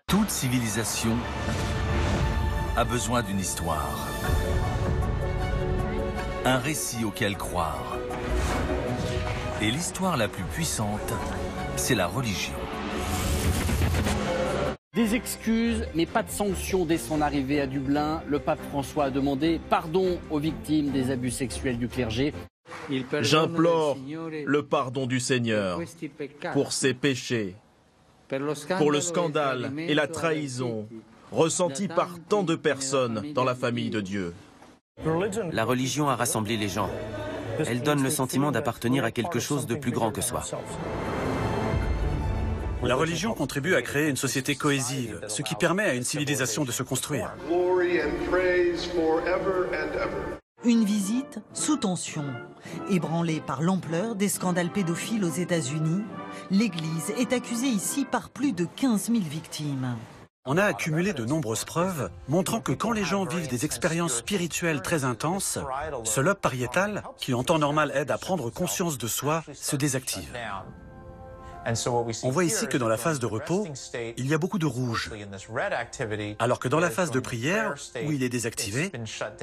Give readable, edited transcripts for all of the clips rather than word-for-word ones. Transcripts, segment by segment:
Toute civilisation a besoin d'une histoire. Un récit auquel croire. Et l'histoire la plus puissante, c'est la religion. Des excuses, mais pas de sanctions dès son arrivée à Dublin. Le pape François a demandé pardon aux victimes des abus sexuels du clergé. J'implore le pardon du Seigneur pour ces péchés, pour le scandale et la trahison ressentis par tant de personnes dans la famille de Dieu. La religion a rassemblé les gens. Elle donne le sentiment d'appartenir à quelque chose de plus grand que soi. La religion contribue à créer une société cohésive, ce qui permet à une civilisation de se construire. Une visite sous tension. Ébranlée par l'ampleur des scandales pédophiles aux États-Unis, l'Église est accusée ici par plus de 15 000 victimes. On a accumulé de nombreuses preuves montrant que quand les gens vivent des expériences spirituelles très intenses, ce lobe pariétal, qui en temps normal aide à prendre conscience de soi, se désactive. On voit ici que dans la phase de repos, il y a beaucoup de rouge, alors que dans la phase de prière, où il est désactivé,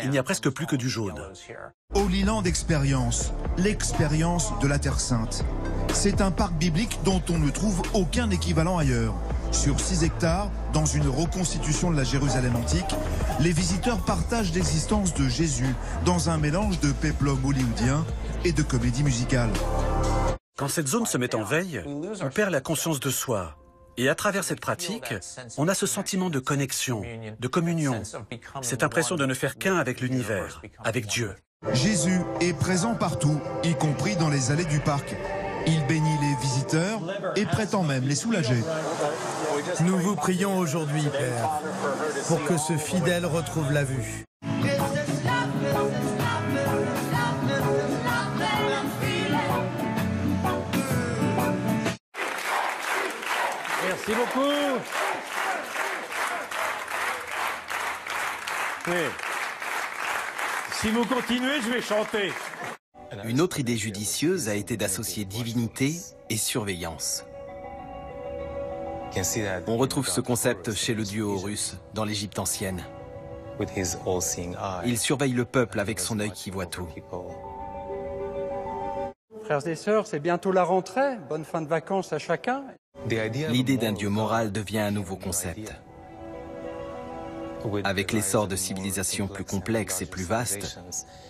il n'y a presque plus que du jaune. Holy Land Experience, l'expérience de la Terre Sainte. C'est un parc biblique dont on ne trouve aucun équivalent ailleurs. Sur 6 hectares, dans une reconstitution de la Jérusalem antique, les visiteurs partagent l'existence de Jésus dans un mélange de péplum hollywoodien et de comédie musicale. Quand cette zone se met en veille, on perd la conscience de soi. Et à travers cette pratique, on a ce sentiment de connexion, de communion, cette impression de ne faire qu'un avec l'univers, avec Dieu. Jésus est présent partout, y compris dans les allées du parc. Il bénit les visiteurs et prétend même les soulager. Nous vous prions aujourd'hui, Père, pour que ce fidèle retrouve la vue. Merci beaucoup. Mais, si vous continuez, je vais chanter. Une autre idée judicieuse a été d'associer divinité et surveillance. On retrouve ce concept chez le dieu Horus, dans l'Égypte ancienne. Il surveille le peuple avec son œil qui voit tout. Frères et sœurs, c'est bientôt la rentrée. Bonne fin de vacances à chacun. L'idée d'un dieu moral devient un nouveau concept. Avec l'essor de civilisations plus complexes et plus vastes,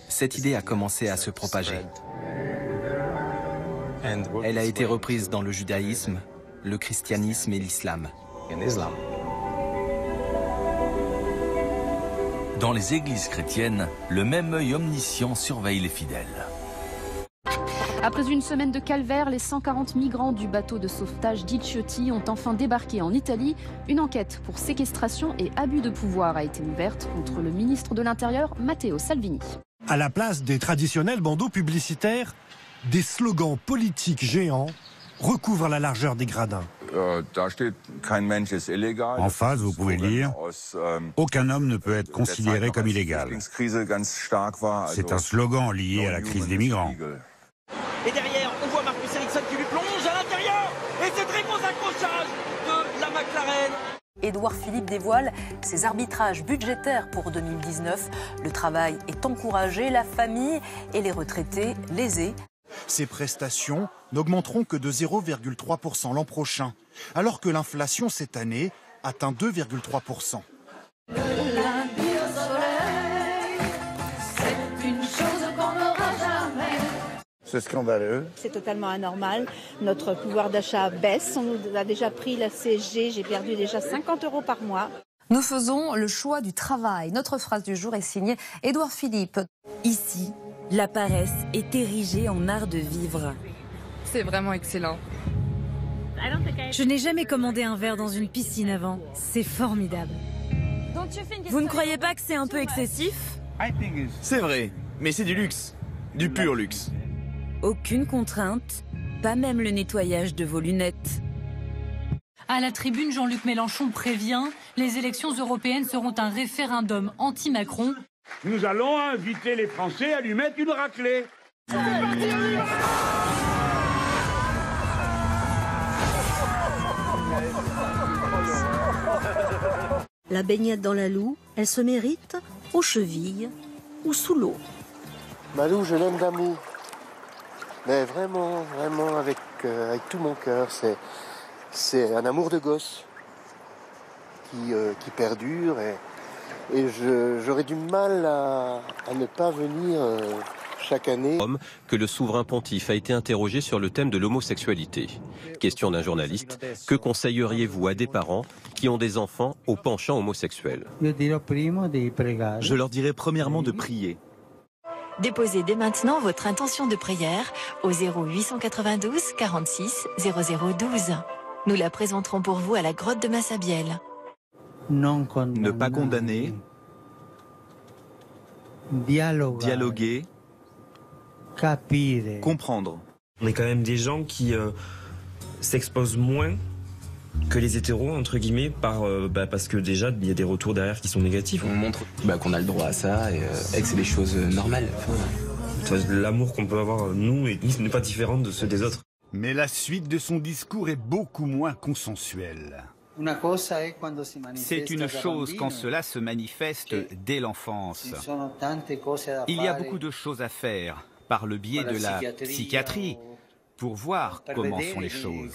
cette idée a commencé à se propager. Elle a été reprise dans le judaïsme, le christianisme et l'islam. Dans les églises chrétiennes, le même œil omniscient surveille les fidèles. Après une semaine de calvaire, les 140 migrants du bateau de sauvetage d'Iciotti ont enfin débarqué en Italie. Une enquête pour séquestration et abus de pouvoir a été ouverte contre le ministre de l'Intérieur, Matteo Salvini. À la place des traditionnels bandeaux publicitaires, des slogans politiques géants recouvrent la largeur des gradins. En face, vous pouvez lire « Aucun homme ne peut être considéré comme illégal ». C'est un slogan lié à la crise des migrants. Et derrière, on voit Marcus Ericsson qui lui plonge à l'intérieur. Et c'est très gros accrochage de la McLaren. Édouard Philippe dévoile ses arbitrages budgétaires pour 2019. Le travail est encouragé, la famille et les retraités lésés. Ces prestations n'augmenteront que de 0,3% l'an prochain, alors que l'inflation cette année atteint 2,3%. C'est scandaleux. C'est totalement anormal. Notre pouvoir d'achat baisse. On nous a déjà pris la CSG. J'ai perdu déjà 50 € par mois. Nous faisons le choix du travail. Notre phrase du jour est signée Édouard Philippe. Ici, la paresse est érigée en art de vivre. C'est vraiment excellent. Je n'ai jamais commandé un verre dans une piscine avant. C'est formidable. Vous ne croyez pas que c'est un peu excessif? C'est vrai, mais c'est du luxe. Du pur luxe. Aucune contrainte, pas même le nettoyage de vos lunettes. À la tribune, Jean-Luc Mélenchon prévient, les élections européennes seront un référendum anti-Macron. Nous allons inviter les Français à lui mettre une raclée. La baignade dans la Loue, elle se mérite aux chevilles ou sous l'eau. Malou, je l'aime d'amour. Mais vraiment, vraiment avec tout mon cœur. C'est un amour de gosse qui perdure et j'aurais du mal à ne pas venir chaque année. Que le souverain pontife a été interrogé sur le thème de l'homosexualité. Question d'un journaliste, que conseilleriez-vous à des parents qui ont des enfants au penchant homosexuel? Je leur dirais premièrement de prier. Déposez dès maintenant votre intention de prière au 0892 46 0012. Nous la présenterons pour vous à la grotte de Massabielle. Ne pas condamner, dialoguer, comprendre. On est quand même des gens qui s'exposent moins que les hétéros, entre guillemets, parce que déjà, il y a des retours derrière qui sont négatifs. On montre qu'on a le droit à ça et que c'est des choses normales. L'amour qu'on peut avoir, nous, n'est pas différent de ceux des autres. Mais la suite de son discours est beaucoup moins consensuelle. C'est une chose quand cela se manifeste dès l'enfance. Il y a beaucoup de choses à faire par le biais de la psychiatrie pour voir comment sont les choses.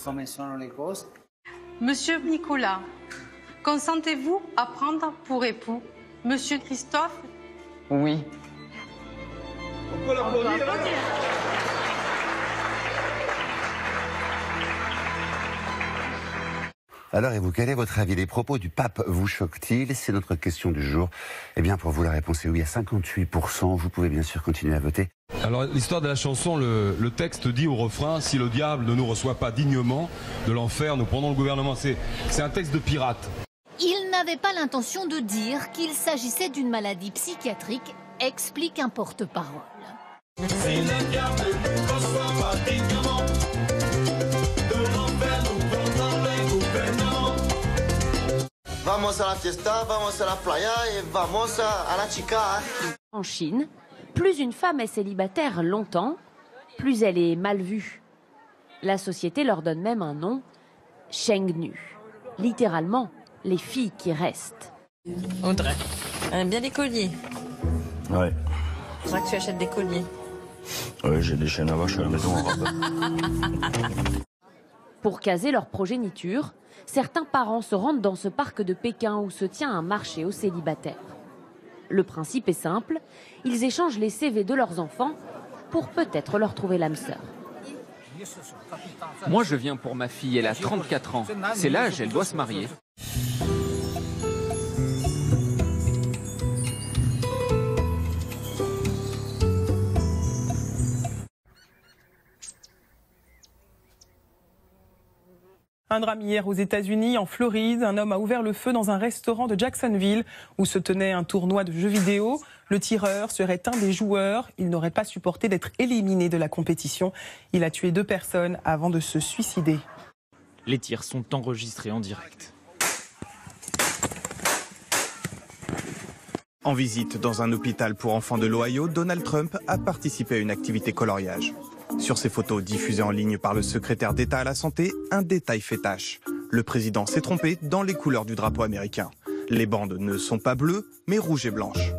Monsieur Nicolas, consentez-vous à prendre pour époux Monsieur Christophe? Oui. On peut l'applaudir. Alors, et vous, quel est votre avis? Les propos du pape vous choquent-ils? C'est notre question du jour. Eh bien, pour vous, la réponse est oui à 58%. Vous pouvez bien sûr continuer à voter. Alors, l'histoire de la chanson, le texte dit au refrain, si le diable ne nous reçoit pas dignement de l'enfer, nous prendrons le gouvernement. C'est un texte de pirate. Il n'avait pas l'intention de dire qu'il s'agissait d'une maladie psychiatrique, explique un porte-parole. Si le diable ne nous reçoit pas dignement de l'enfer, nous prendrons le gouvernement. Vamos a la fiesta, vamos a la playa et vamos a la chica. En Chine, plus une femme est célibataire longtemps, plus elle est mal vue. La société leur donne même un nom, Shengnu. Littéralement, les filles qui restent. Audrey, elle aime bien les colliers. Ouais. C'est vrai que tu achètes des colliers. Ouais, j'ai des chaînes à vache à la maison en robe. Pour caser leur progéniture, certains parents se rendent dans ce parc de Pékin où se tient un marché aux célibataires. Le principe est simple, ils échangent les CV de leurs enfants pour peut-être leur trouver l'âme sœur. Moi je viens pour ma fille, elle a 34 ans. C'est l'âge, elle doit se marier. Un drame hier aux États-Unis, en Floride. Un homme a ouvert le feu dans un restaurant de Jacksonville où se tenait un tournoi de jeux vidéo. Le tireur serait un des joueurs. Il n'aurait pas supporté d'être éliminé de la compétition. Il a tué 2 personnes avant de se suicider. Les tirs sont enregistrés en direct. En visite dans un hôpital pour enfants de l'Ohio, Donald Trump a participé à une activité coloriage. Sur ces photos diffusées en ligne par le secrétaire d'État à la Santé, un détail fait tache. Le président s'est trompé dans les couleurs du drapeau américain. Les bandes ne sont pas bleues, mais rouges et blanches.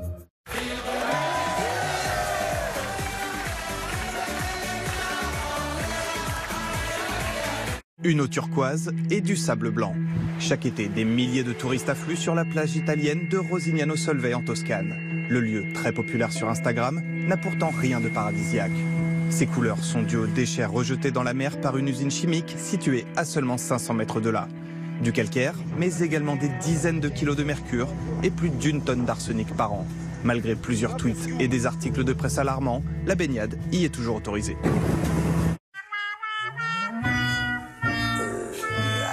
Une eau turquoise et du sable blanc. Chaque été, des milliers de touristes affluent sur la plage italienne de Rosignano Solvay en Toscane. Le lieu, très populaire sur Instagram, n'a pourtant rien de paradisiaque. Ces couleurs sont dues aux déchets rejetés dans la mer par une usine chimique située à seulement 500 mètres de là. Du calcaire, mais également des dizaines de kilos de mercure et plus d'1 tonne d'arsenic par an. Malgré plusieurs tweets et des articles de presse alarmants, la baignade y est toujours autorisée.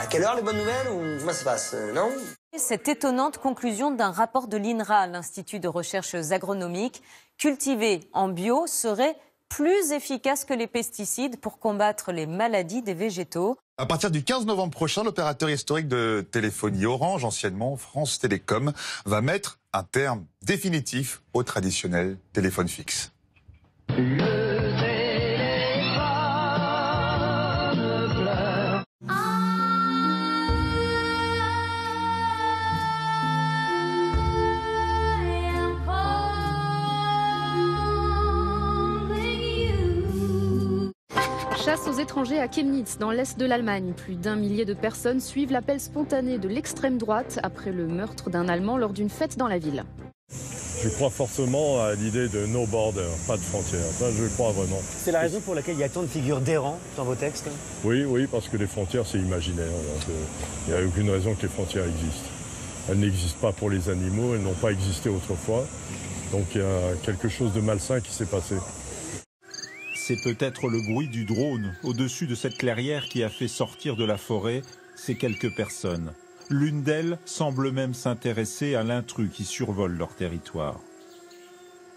À quelle heure les bonnes nouvelles ou comment ça se passe, non? Cette étonnante conclusion d'un rapport de l'INRA, l'Institut de recherches agronomiques, cultiver en bio serait plus efficace que les pesticides pour combattre les maladies des végétaux. À partir du 15 novembre prochain, l'opérateur historique de téléphonie Orange, anciennement France Télécom, va mettre un terme définitif au traditionnel téléphone fixe. Chasse aux étrangers à Chemnitz, dans l'est de l'Allemagne. Plus d'1 millier de personnes suivent l'appel spontané de l'extrême droite après le meurtre d'un Allemand lors d'une fête dans la ville. Je crois fortement à l'idée de no border, pas de frontières. Ça, je crois vraiment. C'est la raison pour laquelle il y a tant de figures d'errants dans vos textes? Oui, parce que les frontières, c'est imaginaire. Il n'y a aucune raison que les frontières existent. Elles n'existent pas pour les animaux, elles n'ont pas existé autrefois. Donc il y a quelque chose de malsain qui s'est passé. C'est peut-être le bruit du drone au-dessus de cette clairière qui a fait sortir de la forêt ces quelques personnes. L'une d'elles semble même s'intéresser à l'intrus qui survole leur territoire.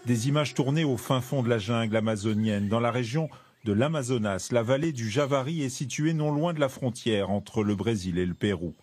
Des images tournées au fin fond de la jungle amazonienne, dans la région de l'Amazonas. La vallée du Javari est située non loin de la frontière entre le Brésil et le Pérou.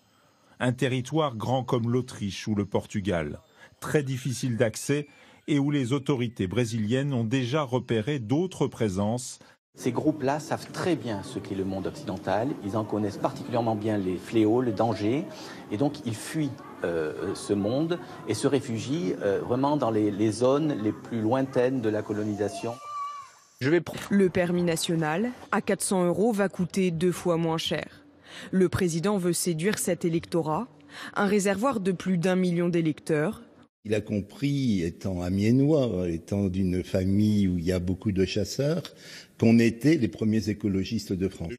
Un territoire grand comme l'Autriche ou le Portugal, très difficile d'accès et où les autorités brésiliennes ont déjà repéré d'autres présences. Ces groupes-là savent très bien ce qu'est le monde occidental, ils en connaissent particulièrement bien les fléaux, le danger, et donc ils fuient ce monde et se réfugient vraiment dans les zones les plus lointaines de la colonisation. Le permis national, à 400 €, va coûter 2 fois moins cher. Le président veut séduire cet électorat, un réservoir de plus d'1 million d'électeurs. Il a compris, étant amiénois, étant d'une famille où il y a beaucoup de chasseurs, qu'on était les premiers écologistes de France.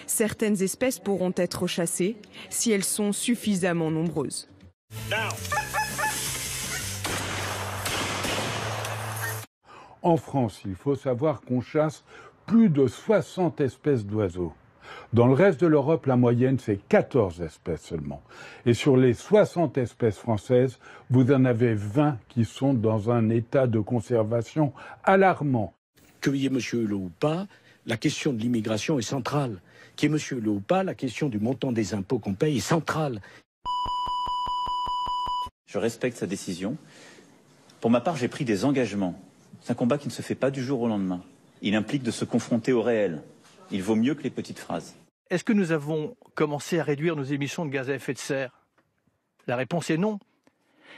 Certaines espèces pourront être chassées si elles sont suffisamment nombreuses. En France, il faut savoir qu'on chasse plus de 60 espèces d'oiseaux. Dans le reste de l'Europe, la moyenne, c'est 14 espèces seulement. Et sur les 60 espèces françaises, vous en avez 20 qui sont dans un état de conservation alarmant. Qu'il y ait monsieur Hulot ou pas, la question de l'immigration est centrale. Qu'il y ait monsieur Hulot ou pas, la question du montant des impôts qu'on paye est centrale. Je respecte sa décision. Pour ma part, j'ai pris des engagements. C'est un combat qui ne se fait pas du jour au lendemain. Il implique de se confronter au réel. Il vaut mieux que les petites phrases. Est-ce que nous avons commencé à réduire nos émissions de gaz à effet de serre? La réponse est non.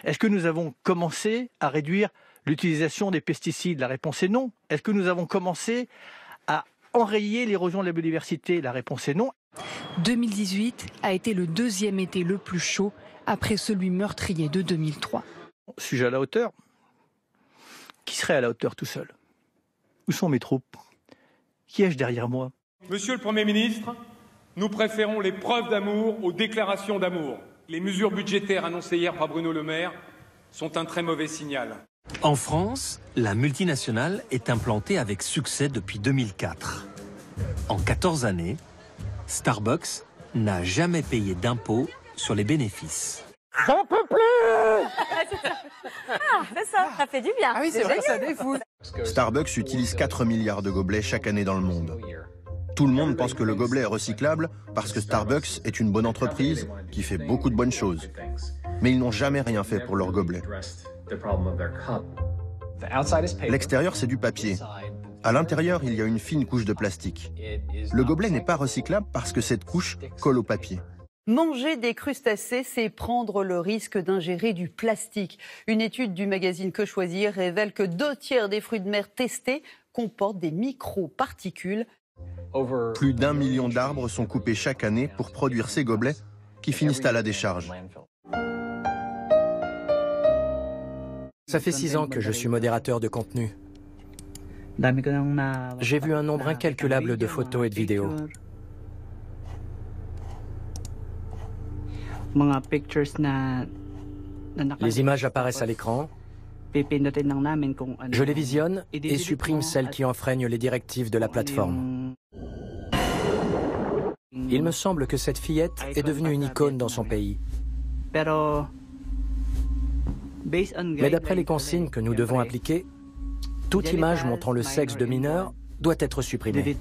Est-ce que nous avons commencé à réduire l'utilisation des pesticides? La réponse est non. Est-ce que nous avons commencé à enrayer l'érosion de la biodiversité? La réponse est non. 2018 a été le deuxième été le plus chaud après celui meurtrier de 2003. Suis-je à la hauteur? Qui serait à la hauteur tout seul? Où sont mes troupes? Qui ai-je derrière moi? Monsieur le Premier ministre, nous préférons les preuves d'amour aux déclarations d'amour. Les mesures budgétaires annoncées hier par Bruno Le Maire sont un très mauvais signal. En France, la multinationale est implantée avec succès depuis 2004. En 14 années, Starbucks n'a jamais payé d'impôts sur les bénéfices. J'en peux plus! C'est ça, ça fait du bien. Ah oui, c'est vrai, ça défoule. Starbucks utilise 4 milliards de gobelets chaque année dans le monde. Tout le monde pense que le gobelet est recyclable parce que Starbucks est une bonne entreprise qui fait beaucoup de bonnes choses. Mais ils n'ont jamais rien fait pour leur gobelet. L'extérieur, c'est du papier. À l'intérieur, il y a une fine couche de plastique. Le gobelet n'est pas recyclable parce que cette couche colle au papier. Manger des crustacés, c'est prendre le risque d'ingérer du plastique. Une étude du magazine Que Choisir révèle que 2 tiers des fruits de mer testés comportent des microparticules. Plus d'1 million d'arbres sont coupés chaque année pour produire ces gobelets qui finissent à la décharge. Ça fait 6 ans que je suis modérateur de contenu. J'ai vu un nombre incalculable de photos et de vidéos. Les images apparaissent à l'écran. Je les visionne et supprime celles qui enfreignent les directives de la plateforme. Il me semble que cette fillette est devenue une icône dans son pays. Mais d'après les consignes que nous devons appliquer, toute image montrant le sexe de mineurs doit être supprimée.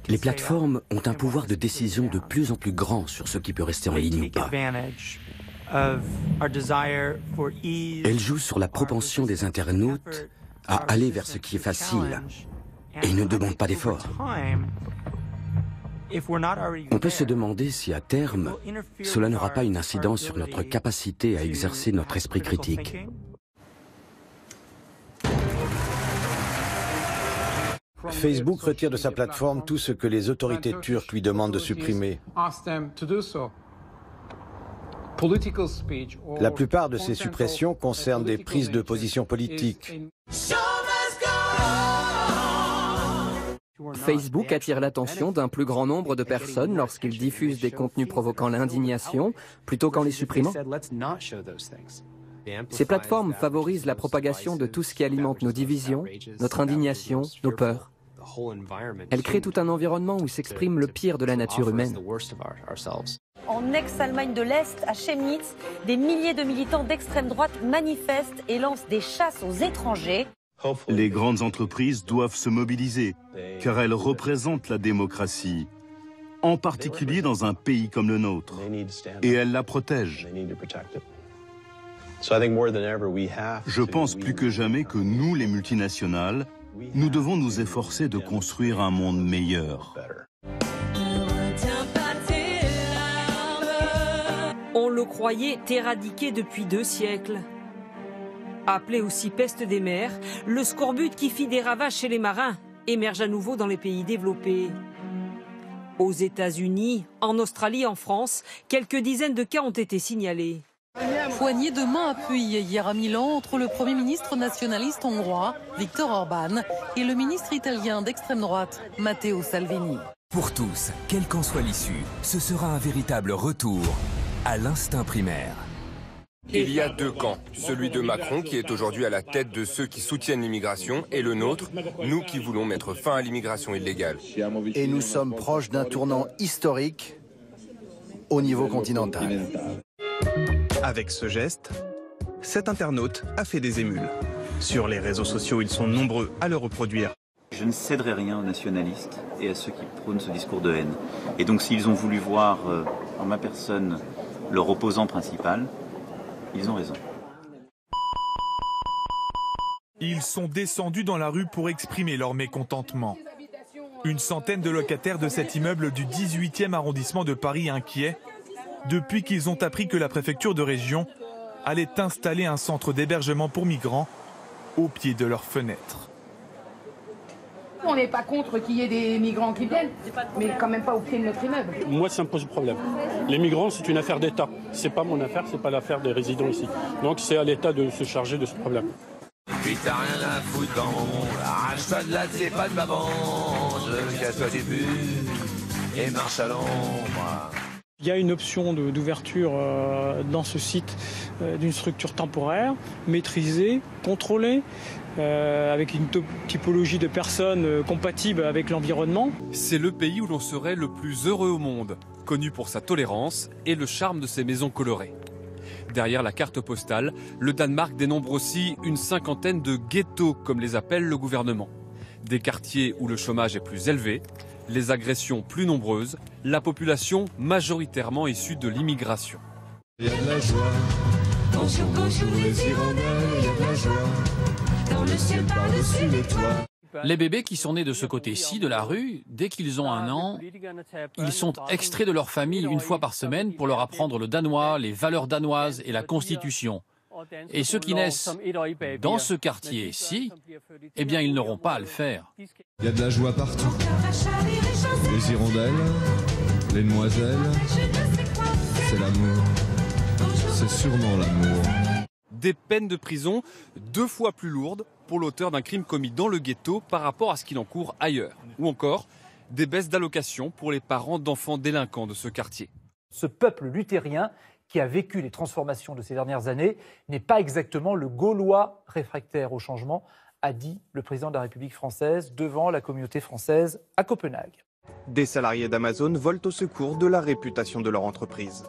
Les plateformes ont un pouvoir de décision de plus en plus grand sur ce qui peut rester en ligne ou pas. Elles jouent sur la propension des internautes à aller vers ce qui est facile et ne demandent pas d'effort. On peut se demander si à terme, cela n'aura pas une incidence sur notre capacité à exercer notre esprit critique. Facebook retire de sa plateforme tout ce que les autorités turques lui demandent de supprimer. La plupart de ces suppressions concernent des prises de position politiques. Facebook attire l'attention d'un plus grand nombre de personnes lorsqu'il diffuse des contenus provoquant l'indignation, plutôt qu'en les supprimant. Ces plateformes favorisent la propagation de tout ce qui alimente nos divisions, notre indignation, nos peurs. Elles créent tout un environnement où s'exprime le pire de la nature humaine. En ex-Allemagne de l'Est, à Chemnitz, des milliers de militants d'extrême droite manifestent et lancent des chasses aux étrangers. Les grandes entreprises doivent se mobiliser, car elles représentent la démocratie, en particulier dans un pays comme le nôtre, et elles la protègent. Je pense plus que jamais que nous, les multinationales, nous devons nous efforcer de construire un monde meilleur. On le croyait éradiqué depuis 2 siècles. Appelé aussi peste des mers, le scorbut qui fit des ravages chez les marins émerge à nouveau dans les pays développés. Aux États-Unis, en Australie, en France, quelques dizaines de cas ont été signalés. Poignée de main appuyée hier à Milan entre le Premier ministre nationaliste hongrois, Viktor Orban, et le ministre italien d'extrême droite, Matteo Salvini. Pour tous, quelle qu'en soit l'issue, ce sera un véritable retour à l'instinct primaire. Il y a 2 camps, celui de Macron qui est aujourd'hui à la tête de ceux qui soutiennent l'immigration et le nôtre, nous qui voulons mettre fin à l'immigration illégale. Et nous sommes proches d'un tournant historique au niveau continental. Avec ce geste, cet internaute a fait des émules. Sur les réseaux sociaux, ils sont nombreux à le reproduire. Je ne céderai rien aux nationalistes et à ceux qui prônent ce discours de haine. Et donc s'ils ont voulu voir en ma personne leur opposant principal, ils ont raison. Ils sont descendus dans la rue pour exprimer leur mécontentement. Une centaine de locataires de cet immeuble du 18e arrondissement de Paris inquiets depuis qu'ils ont appris que la préfecture de région allait installer un centre d'hébergement pour migrants au pied de leurs fenêtres. On n'est pas contre qu'il y ait des migrants qui viennent, mais quand même pas au pied de notre immeuble. Moi, ça me pose problème. Les migrants, c'est une affaire d'État. C'est pas mon affaire, c'est pas l'affaire des résidents ici. Donc c'est à l'État de se charger de ce problème. Puis t'as rien à foutre dans mon monde. Arrache-toi de là, t'es pas de ma bande. Casse-toi du but et marche à l'ombre. Il y a une option d'ouverture dans ce site d'une structure temporaire, maîtrisée, contrôlée, avec une typologie de personnes compatible avec l'environnement. C'est le pays où l'on serait le plus heureux au monde, connu pour sa tolérance et le charme de ses maisons colorées. Derrière la carte postale, le Danemark dénombre aussi une 50aine de ghettos, comme les appelle le gouvernement. Des quartiers où le chômage est plus élevé, les agressions plus nombreuses, la population majoritairement issue de l'immigration. Il y a de la joie, bonjour, bonjour les hirondelles, il y a de la joie, dans le ciel par-dessus les toits. Les bébés qui sont nés de ce côté-ci de la rue, dès qu'ils ont 1 an, ils sont extraits de leur famille une fois par semaine pour leur apprendre le danois, les valeurs danoises et la Constitution. Et ceux qui naissent dans ce quartier-ci, eh bien, ils n'auront pas à le faire. Il y a de la joie partout. Les hirondelles, les demoiselles, c'est l'amour. C'est sûrement l'amour. Des peines de prison 2 fois plus lourdes pour l'auteur d'un crime commis dans le ghetto par rapport à ce qu'il encourt ailleurs. Ou encore, des baisses d'allocations pour les parents d'enfants délinquants de ce quartier. Ce peuple luthérien qui a vécu les transformations de ces dernières années n'est pas exactement le Gaulois réfractaire au changement, a dit le président de la République française devant la communauté française à Copenhague. Des salariés d'Amazon volent au secours de la réputation de leur entreprise.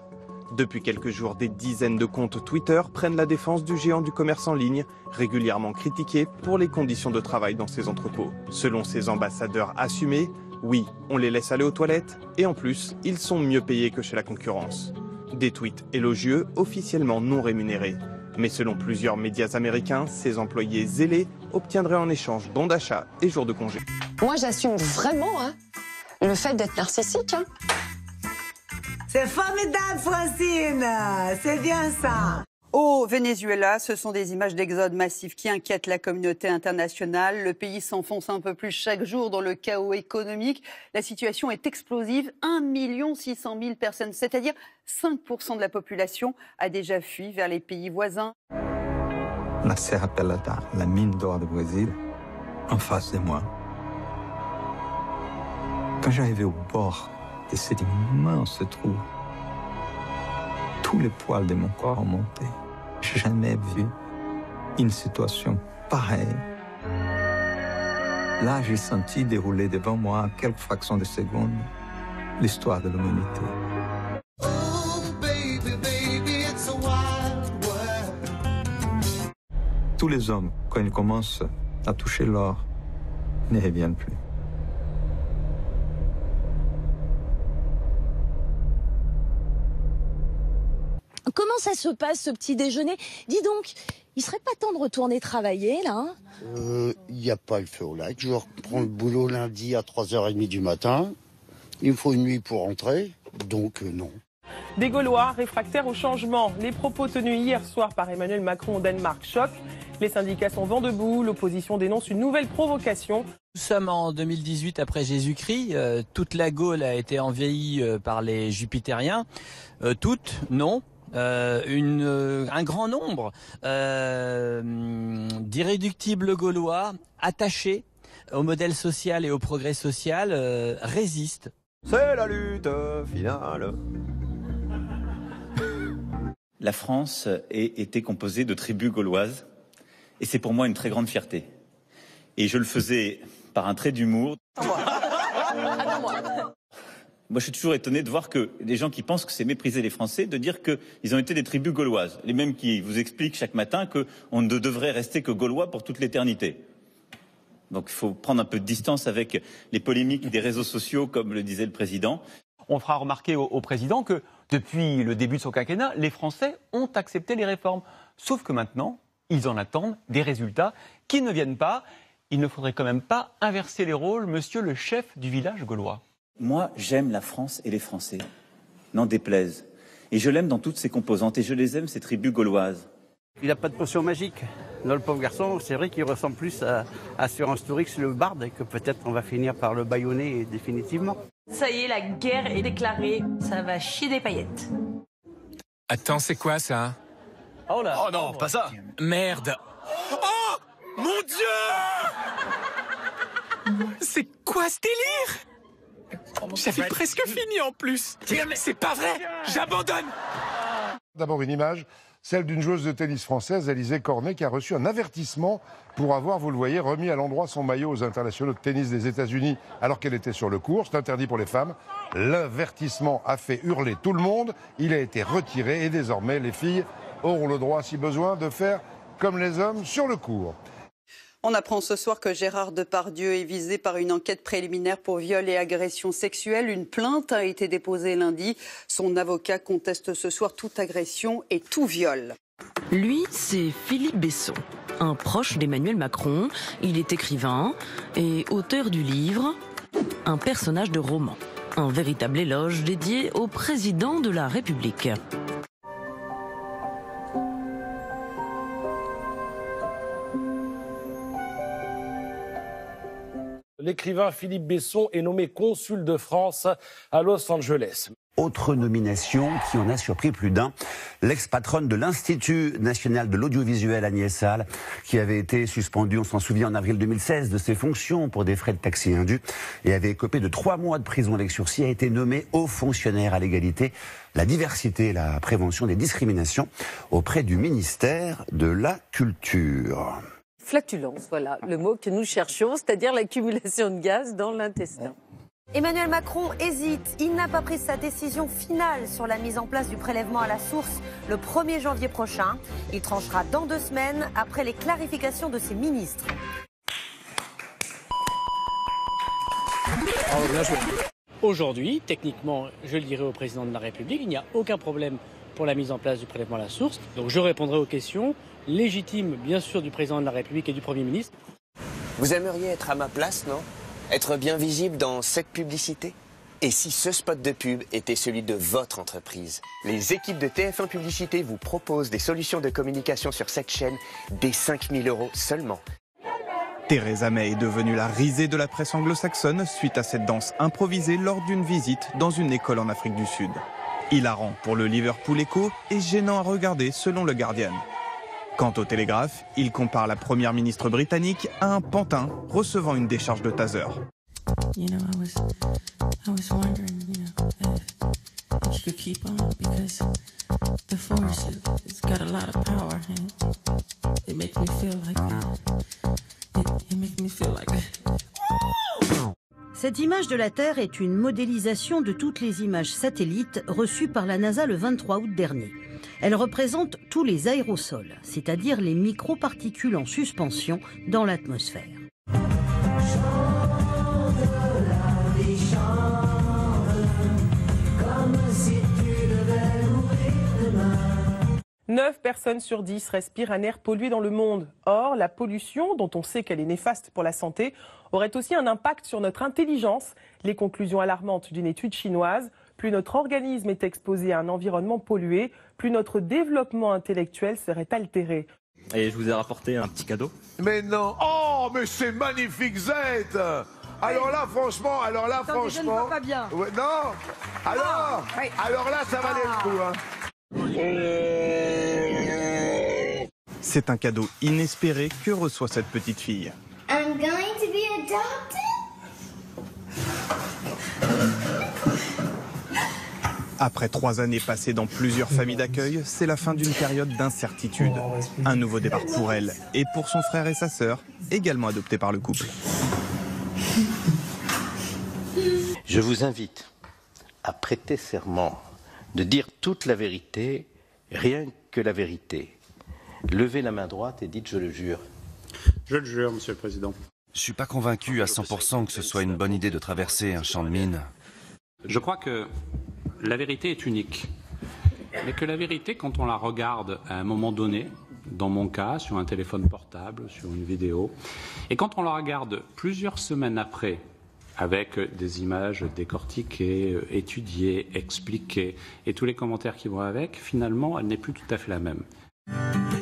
Depuis quelques jours, des dizaines de comptes Twitter prennent la défense du géant du commerce en ligne, régulièrement critiqué pour les conditions de travail dans ses entrepôts. Selon ses ambassadeurs assumés, oui, on les laisse aller aux toilettes, et en plus, ils sont mieux payés que chez la concurrence. Des tweets élogieux, officiellement non rémunérés. Mais selon plusieurs médias américains, ces employés zélés obtiendraient en échange bons d'achat et jours de congé. Moi, j'assume vraiment Le fait d'être narcissique, hein. C'est formidable, Francine. C'est bien ça. Au Venezuela, ce sont des images d'exode massif qui inquiètent la communauté internationale. Le pays s'enfonce un peu plus chaque jour dans le chaos économique. La situation est explosive. 1 600 000 personnes, c'est-à-dire 5% de la population, a déjà fui vers les pays voisins. La Serra Pelada, la mine d'or du Brésil, en face de moi. Quand j'arrivais au bord de cet immense trou, tous les poils de mon corps remontaient. J'ai jamais vu une situation pareille. Là, j'ai senti dérouler devant moi, à quelques fractions de secondes, l'histoire de l'humanité. Tous les hommes, quand ils commencent à toucher l'or, ne reviennent plus. Comment ça se passe, ce petit déjeuner? Dis donc, il serait pas temps de retourner travailler, là? Il n'y a pas le feu au lac. Je reprends le boulot lundi à 3h30 du matin. Il me faut une nuit pour rentrer, donc non. Des Gaulois réfractaires au changement. Les propos tenus hier soir par Emmanuel Macron au Danemark choquent. Les syndicats sont vent debout. L'opposition dénonce une nouvelle provocation. Nous sommes en 2018 après Jésus-Christ. Toute la Gaule a été envahie par les Jupitériens. Toutes, non. Un grand nombre d'irréductibles Gaulois attachés au modèle social et au progrès social résistent. C'est la lutte finale. La France était composée de tribus gauloises et c'est pour moi une très grande fierté. Et je le faisais par un trait d'humour. Moi, je suis toujours étonné de voir que les gens qui pensent que c'est mépriser les Français, de dire qu'ils ont été des tribus gauloises. Les mêmes qui vous expliquent chaque matin qu'on ne devrait rester que gaulois pour toute l'éternité. Donc il faut prendre un peu de distance avec les polémiques des réseaux sociaux, comme le disait le président. On fera remarquer au président que depuis le début de son quinquennat, les Français ont accepté les réformes. Sauf que maintenant, ils en attendent des résultats qui ne viennent pas. Il ne faudrait quand même pas inverser les rôles, monsieur le chef du village gaulois. Moi, j'aime la France et les Français, n'en déplaise. Et je l'aime dans toutes ses composantes, et je les aime, ces tribus gauloises. Il n'a pas de potion magique. Dans le pauvre garçon, c'est vrai qu'il ressemble plus à Asturix le barde, et que peut-être on va finir par le bâillonner définitivement. Ça y est, la guerre est déclarée. Ça va chier des paillettes. Attends, c'est quoi ça? Oh là! Oh non, pas ça! Merde! Oh! Mon Dieu! C'est quoi ce délire? J'avais presque fini en plus. C'est pas vrai. J'abandonne. D'abord une image, celle d'une joueuse de tennis française, Alizé Cornet, qui a reçu un avertissement pour avoir, vous le voyez, remis à l'endroit son maillot aux internationaux de tennis des États-Unis alors qu'elle était sur le court. C'est interdit pour les femmes. L'avertissement a fait hurler tout le monde. Il a été retiré et désormais les filles auront le droit, si besoin, de faire comme les hommes sur le court. On apprend ce soir que Gérard Depardieu est visé par une enquête préliminaire pour viol et agression sexuelle. Une plainte a été déposée lundi. Son avocat conteste ce soir toute agression et tout viol. Lui, c'est Philippe Besson, un proche d'Emmanuel Macron. Il est écrivain et auteur du livre « Un personnage de roman », un véritable éloge dédié au président de la République. L'écrivain Philippe Besson est nommé consul de France à Los Angeles. Autre nomination qui en a surpris plus d'un, l'ex-patronne de l'Institut national de l'audiovisuel, Agnès Salle, qui avait été suspendue, on s'en souvient, en avril 2016 de ses fonctions pour des frais de taxi indus et avait écopé de 3 mois de prison avec sursis, a été nommée haut fonctionnaire à l'égalité, la diversité et la prévention des discriminations auprès du ministère de la Culture. Flatulence, voilà le mot que nous cherchions, c'est-à-dire l'accumulation de gaz dans l'intestin. Emmanuel Macron hésite. Il n'a pas pris sa décision finale sur la mise en place du prélèvement à la source le 1er janvier prochain. Il tranchera dans 2 semaines après les clarifications de ses ministres. Aujourd'hui, techniquement, je le dirai au président de la République, il n'y a aucun problème pour la mise en place du prélèvement à la source. Donc je répondrai aux questions légitimes, bien sûr, du président de la République et du Premier ministre. Vous aimeriez être à ma place, non? Être bien visible dans cette publicité? Et si ce spot de pub était celui de votre entreprise? Les équipes de TF1 Publicité vous proposent des solutions de communication sur cette chaîne dès 5 000 € seulement. Theresa May est devenue la risée de la presse anglo-saxonne suite à cette danse improvisée lors d'une visite dans une école en Afrique du Sud. Hilarant pour le Liverpool Echo et gênant à regarder selon le Guardian. Quant au Télégraphe, il compare la première ministre britannique à un pantin recevant une décharge de taser. You know, I was wondering, if you could keep on because the force it's got a lot of power and it makes me feel like it makes me feel like. Cette image de la Terre est une modélisation de toutes les images satellites reçues par la NASA le 23 août dernier. Elle représente tous les aérosols, c'est-à-dire les microparticules en suspension dans l'atmosphère. 9 personnes sur 10 respirent un air pollué dans le monde. Or, la pollution, dont on sait qu'elle est néfaste pour la santé, aurait aussi un impact sur notre intelligence. Les conclusions alarmantes d'une étude chinoise: plus notre organisme est exposé à un environnement pollué, plus notre développement intellectuel serait altéré. Et je vous ai rapporté un petit cadeau. Mais non. Oh, mais c'est magnifique, Z. Alors là, franchement, Je ne vois pas bien. Ouais, non. Alors, oui. alors là, ça valait le coup. Hein. C'est un cadeau inespéré que reçoit cette petite fille. I'm going to be adopted. Après 3 années passées dans plusieurs familles d'accueil, c'est la fin d'une période d'incertitude. Un nouveau départ pour elle et pour son frère et sa sœur, également adoptés par le couple. Je vous invite à prêter serment de dire toute la vérité, rien que la vérité. Levez la main droite et dites « je le jure ». Je le jure, Monsieur le Président. Je suis pas convaincu à 100% que ce soit une bonne idée de traverser un champ de mines. Je crois que la vérité est unique. Mais que la vérité, quand on la regarde à un moment donné, dans mon cas, sur un téléphone portable, sur une vidéo, et quand on la regarde plusieurs semaines après, avec des images décortiquées, étudiées, expliquées, et tous les commentaires qui vont avec, finalement, elle n'est plus tout à fait la même.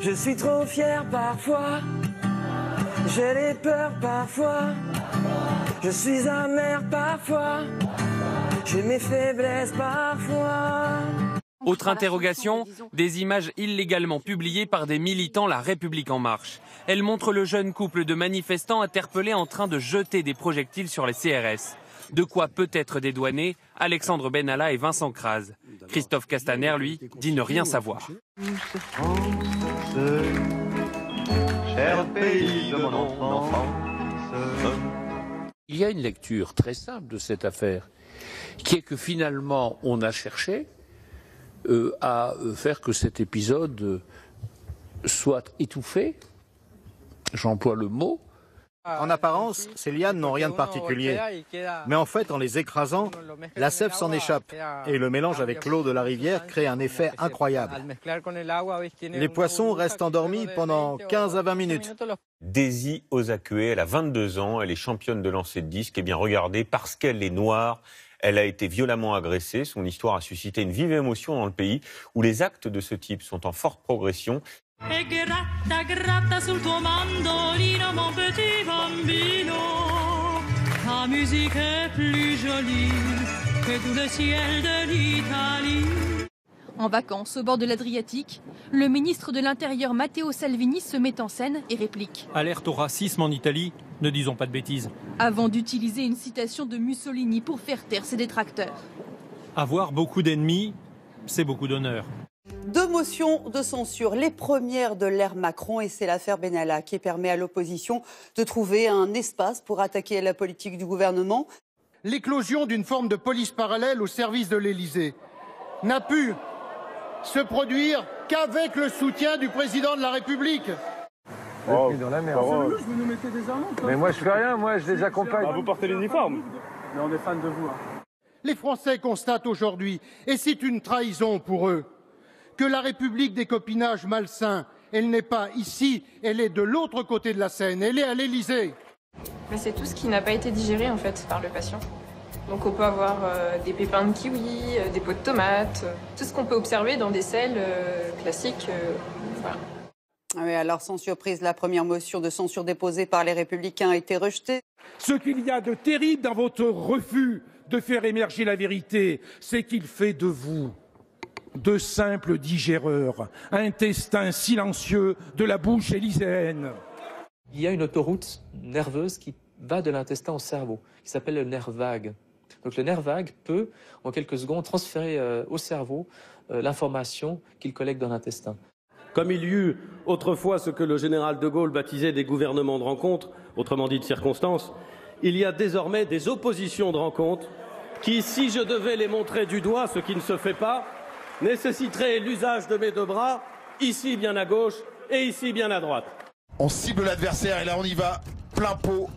Je suis trop fier parfois, j'ai les peurs parfois, je suis amer parfois, j'ai mes faiblesses parfois. Autre interrogation, des images illégalement publiées par des militants La République En Marche. Elles montrent le jeune couple de manifestants interpellés en train de jeter des projectiles sur les CRS. De quoi peut être dédouané Alexandre Benalla et Vincent Kras. Christophe Castaner, lui, dit ne rien savoir. Cher pays de mon enfance. Il y a une lecture très simple de cette affaire, qui est que finalement on a cherché à faire que cet épisode soit étouffé, j'emploie le mot. En apparence, ces lianes n'ont rien de particulier. Mais en fait, en les écrasant, la sève s'en échappe. Et le mélange avec l'eau de la rivière crée un effet incroyable. Les poissons restent endormis pendant 15 à 20 minutes. Daisy Osakue, elle a 22 ans, elle est championne de lancer de disque. Et bien regardez, parce qu'elle est noire, elle a été violemment agressée. Son histoire a suscité une vive émotion dans le pays où les actes de ce type sont en forte progression. E gratta, gratta sul tuo mandolino, mon petit bambino. Ta musique est plus jolie que tout le ciel de l'Italie. En vacances au bord de l'Adriatique, le ministre de l'Intérieur Matteo Salvini se met en scène et réplique. Alerte au racisme en Italie, ne disons pas de bêtises. Avant d'utiliser une citation de Mussolini pour faire taire ses détracteurs. Avoir beaucoup d'ennemis, c'est beaucoup d'honneur. 2 motions de censure, les premières de l'ère Macron, et c'est l'affaire Benalla qui permet à l'opposition de trouver un espace pour attaquer la politique du gouvernement. L'éclosion d'une forme de police parallèle au service de l'Élysée n'a pu se produire qu'avec le soutien du président de la République. Oh, dans la merde. Vous nous mettez des amendes. Mais moi je fais rien, moi je les accompagne. Vous portez l'uniforme. Mais on est fan de vous. Les Français constatent aujourd'hui, et c'est une trahison pour eux, que la République des copinages malsains, elle n'est pas ici, elle est de l'autre côté de la Seine, elle est à l'Élysée. Mais c'est tout ce qui n'a pas été digéré en fait par le patient. Donc on peut avoir des pépins de kiwi, des pots de tomates, tout ce qu'on peut observer dans des selles classiques. Voilà. Oui, alors sans surprise, la première motion de censure déposée par les Républicains a été rejetée. Ce qu'il y a de terrible dans votre refus de faire émerger la vérité, c'est qu'il fait de vous de simples digéreurs, intestins silencieux de la bouche élyséenne. Il y a une autoroute nerveuse qui va de l'intestin au cerveau, qui s'appelle le nerf vague. Donc le nerf vague peut, en quelques secondes, transférer au cerveau l'information qu'il collecte dans l'intestin. Comme il y eut autrefois ce que le général de Gaulle baptisait des gouvernements de rencontre, autrement dit de circonstances, il y a désormais des oppositions de rencontre qui, si je devais les montrer du doigt, ce qui ne se fait pas, nécessiterait l'usage de mes deux bras, ici bien à gauche et ici bien à droite. On cible l'adversaire et là on y va, plein pot.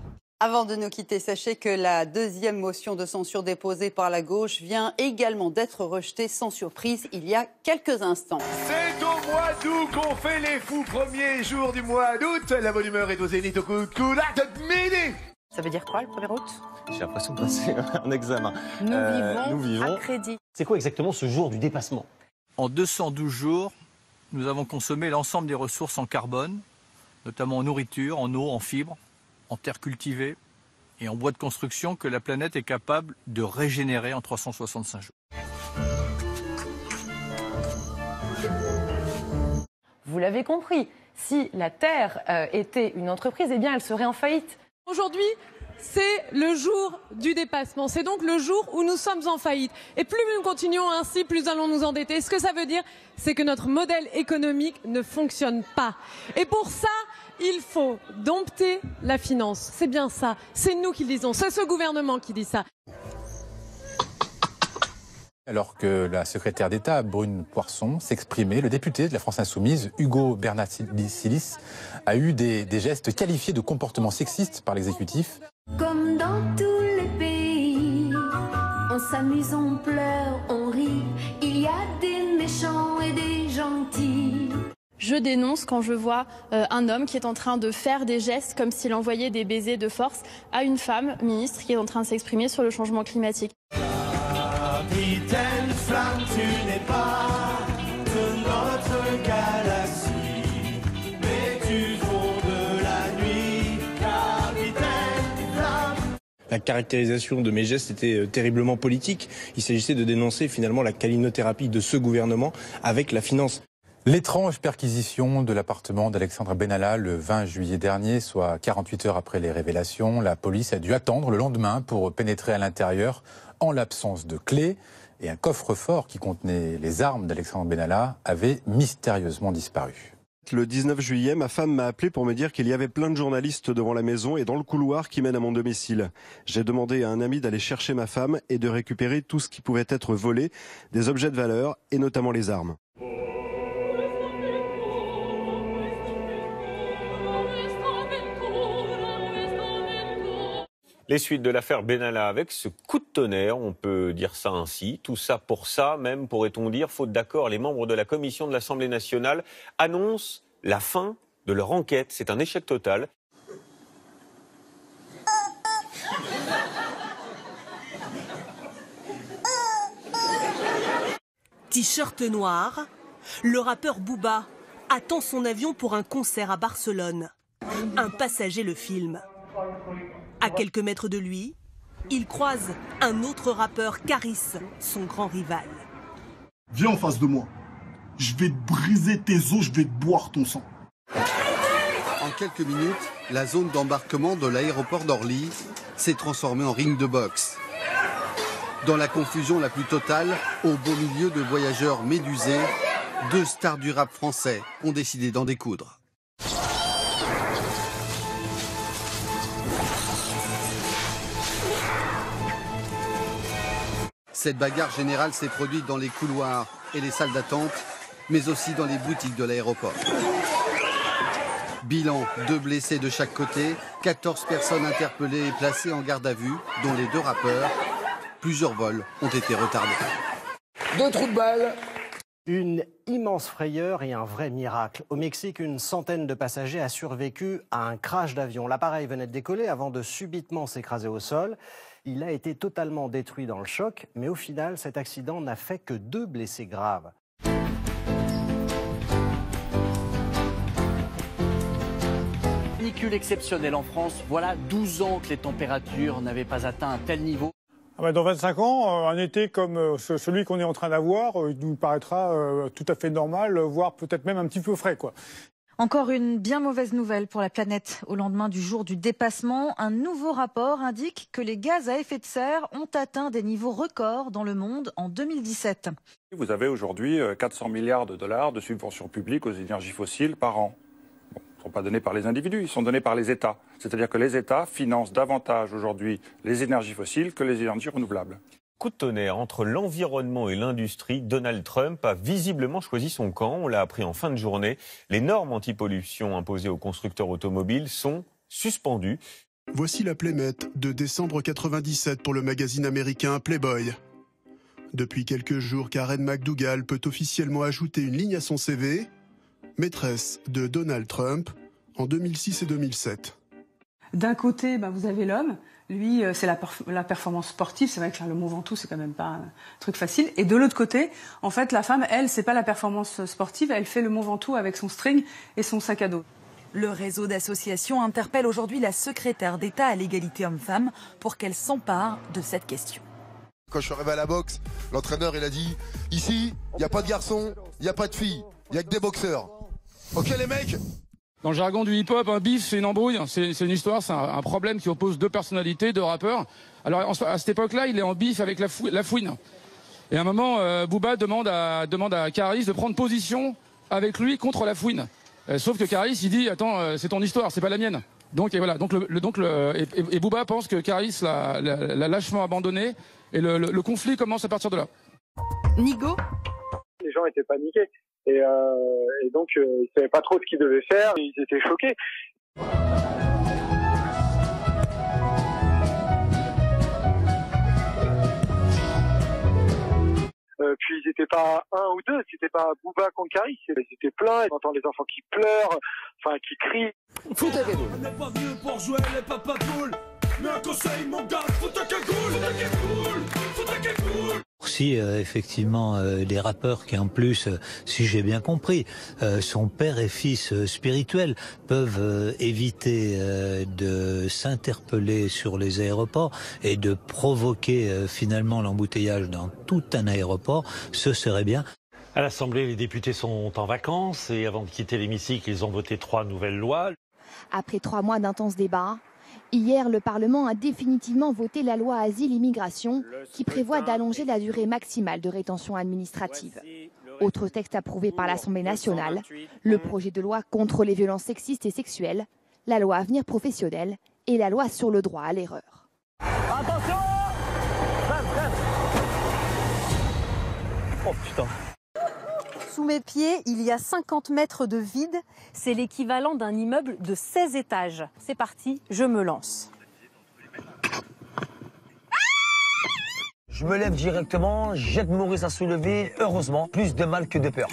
Avant de nous quitter, sachez que la deuxième motion de censure déposée par la gauche vient également d'être rejetée sans surprise il y a quelques instants. C'est au mois d'août qu'on fait les fous premiers jours du mois d'août. La bonne humeur est au zénith au coup de midi. Ça veut dire quoi le 1er août ? J'ai l'impression de passer un examen. Nous vivons à crédit. C'est quoi exactement ce jour du dépassement ? En 212 jours, nous avons consommé l'ensemble des ressources en carbone, notamment en nourriture, en eau, en fibres, en terre cultivée et en bois de construction que la planète est capable de régénérer en 365 jours. Vous l'avez compris, si la Terre était une entreprise, eh bien elle serait en faillite. Aujourd'hui, c'est le jour du dépassement. C'est donc le jour où nous sommes en faillite. Et plus nous continuons ainsi, plus allons nous endetter. Ce que ça veut dire, c'est que notre modèle économique ne fonctionne pas. Et pour ça, il faut dompter la finance. C'est bien ça. C'est nous qui le disons. C'est ce gouvernement qui dit ça. Alors que la secrétaire d'État Brune Poirson s'exprimait, le député de la France Insoumise, Hugo Bernatcillis, a eu des gestes qualifiés de comportements sexistes par l'exécutif. Comme dans tous les pays, on s'amuse, on pleure, on rit. Il y a des méchants et des gentils. Je dénonce quand je vois un homme qui est en train de faire des gestes comme s'il envoyait des baisers de force à une femme ministre qui est en train de s'exprimer sur le changement climatique. Capitaine Flamme, tu n'es pas de notre galaxie, mais tu fonds de la nuit, Capitaine Flamme. La caractérisation de mes gestes était terriblement politique. Il s'agissait de dénoncer finalement la calinothérapie de ce gouvernement avec la finance. L'étrange perquisition de l'appartement d'Alexandre Benalla le 20 juillet dernier, soit 48 heures après les révélations, la police a dû attendre le lendemain pour pénétrer à l'intérieur en l'absence de clés. Et un coffre-fort qui contenait les armes d'Alexandre Benalla avait mystérieusement disparu. Le 19 juillet, ma femme m'a appelé pour me dire qu'il y avait plein de journalistes devant la maison et dans le couloir qui mène à mon domicile. J'ai demandé à un ami d'aller chercher ma femme et de récupérer tout ce qui pouvait être volé, des objets de valeur et notamment les armes. Les suites de l'affaire Benalla avec ce coup de tonnerre, on peut dire ça ainsi. Tout ça pour ça, même pourrait-on dire, faute d'accord, les membres de la commission de l'Assemblée nationale annoncent la fin de leur enquête. C'est un échec total. T-shirt noir, le rappeur Booba attend son avion pour un concert à Barcelone. Un passager le filme. À quelques mètres de lui, il croise un autre rappeur, Caris, son grand rival. Viens en face de moi. Je vais te briser tes os, je vais te boire ton sang. En quelques minutes, la zone d'embarquement de l'aéroport d'Orly s'est transformée en ring de boxe. Dans la confusion la plus totale, au beau milieu de voyageurs médusés, deux stars du rap français ont décidé d'en découdre. Cette bagarre générale s'est produite dans les couloirs et les salles d'attente, mais aussi dans les boutiques de l'aéroport. Bilan, 2 blessés de chaque côté, 14 personnes interpellées et placées en garde à vue, dont les 2 rappeurs. Plusieurs vols ont été retardés. 2 trous de balle. Une immense frayeur et un vrai miracle. Au Mexique, une centaine de passagers a survécu à un crash d'avion. L'appareil venait de décoller avant de subitement s'écraser au sol. Il a été totalement détruit dans le choc, mais au final, cet accident n'a fait que 2 blessés graves. Canicule exceptionnelle en France. Voilà 12 ans que les températures n'avaient pas atteint un tel niveau. Dans 25 ans, un été comme celui qu'on est en train d'avoir, il nous paraîtra tout à fait normal, voire peut-être même un petit peu frais, quoi. Encore une bien mauvaise nouvelle pour la planète. Au lendemain du jour du dépassement, un nouveau rapport indique que les gaz à effet de serre ont atteint des niveaux records dans le monde en 2017. Vous avez aujourd'hui 400 milliards de dollars de subventions publiques aux énergies fossiles par an. Bon, ils ne sont pas donnés par les individus, ils sont donnés par les États. C'est-à-dire que les États financent davantage aujourd'hui les énergies fossiles que les énergies renouvelables. Coup de tonnerre entre l'environnement et l'industrie, Donald Trump a visiblement choisi son camp. On l'a appris en fin de journée. Les normes anti-pollution imposées aux constructeurs automobiles sont suspendues. Voici la Playmate de décembre 97 pour le magazine américain Playboy. Depuis quelques jours, Karen McDougall peut officiellement ajouter une ligne à son CV, maîtresse de Donald Trump en 2006 et 2007. D'un côté, vous avez l'homme. Lui, c'est la performance sportive. C'est vrai que le Mont Ventoux, c'est quand même pas un truc facile. Et de l'autre côté, en fait, la femme, elle, c'est pas la performance sportive. Elle fait le Mont Ventoux avec son string et son sac à dos. Le réseau d'associations interpelle aujourd'hui la secrétaire d'État à l'égalité homme-femme pour qu'elle s'empare de cette question. Quand je suis arrivé à la boxe, l'entraîneur, il a dit « Ici, il n'y a pas de garçons, il n'y a pas de filles, il n'y a que des boxeurs. Ok les mecs ?» Dans le jargon du hip-hop, un beef, c'est une embrouille, c'est une histoire, c'est un problème qui oppose 2 personnalités, 2 rappeurs. Alors à cette époque-là, il est en beef avec la fouine. Et à un moment, Booba demande à Caris de prendre position avec lui contre la fouine. Sauf que Caris, il dit « Attends, c'est ton histoire, c'est pas la mienne ». Donc et voilà, et Booba pense que Caris l'a lâchement abandonné et le conflit commence à partir de là. Nigo. Les gens étaient paniqués. Et donc, ils ne savaient pas trop ce qu'ils devaient faire, ils étaient choqués. Puis ils n'étaient pas 1 ou 2, c'était pas Booba contre Caris, ils étaient pleins, on entend les enfants qui pleurent, enfin qui crient. Fout ta cagoule. On n'est pas venu pour jouer les papapoules, mais un conseil mon gars, fout ta cagoule, fout ta cagoule, fout ta cagoule. Si effectivement des rappeurs qui en plus, si j'ai bien compris, sont père et fils spirituels, peuvent éviter de s'interpeller sur les aéroports et de provoquer finalement l'embouteillage dans tout un aéroport, ce serait bien. À l'Assemblée, les députés sont en vacances et avant de quitter l'hémicycle, ils ont voté 3 nouvelles lois. Après 3 mois d'intenses débats, hier, le Parlement a définitivement voté la loi Asile-Immigration qui prévoit d'allonger la durée maximale de rétention administrative. Autre texte approuvé par l'Assemblée nationale, le projet de loi contre les violences sexistes et sexuelles, la loi Avenir professionnel et la loi sur le droit à l'erreur. Attention! Oh putain! Sous mes pieds, il y a 50 mètres de vide. C'est l'équivalent d'un immeuble de 16 étages. C'est parti, je me lance. Je me lève directement, jette Maurice à soulever. Heureusement, plus de mal que de peur.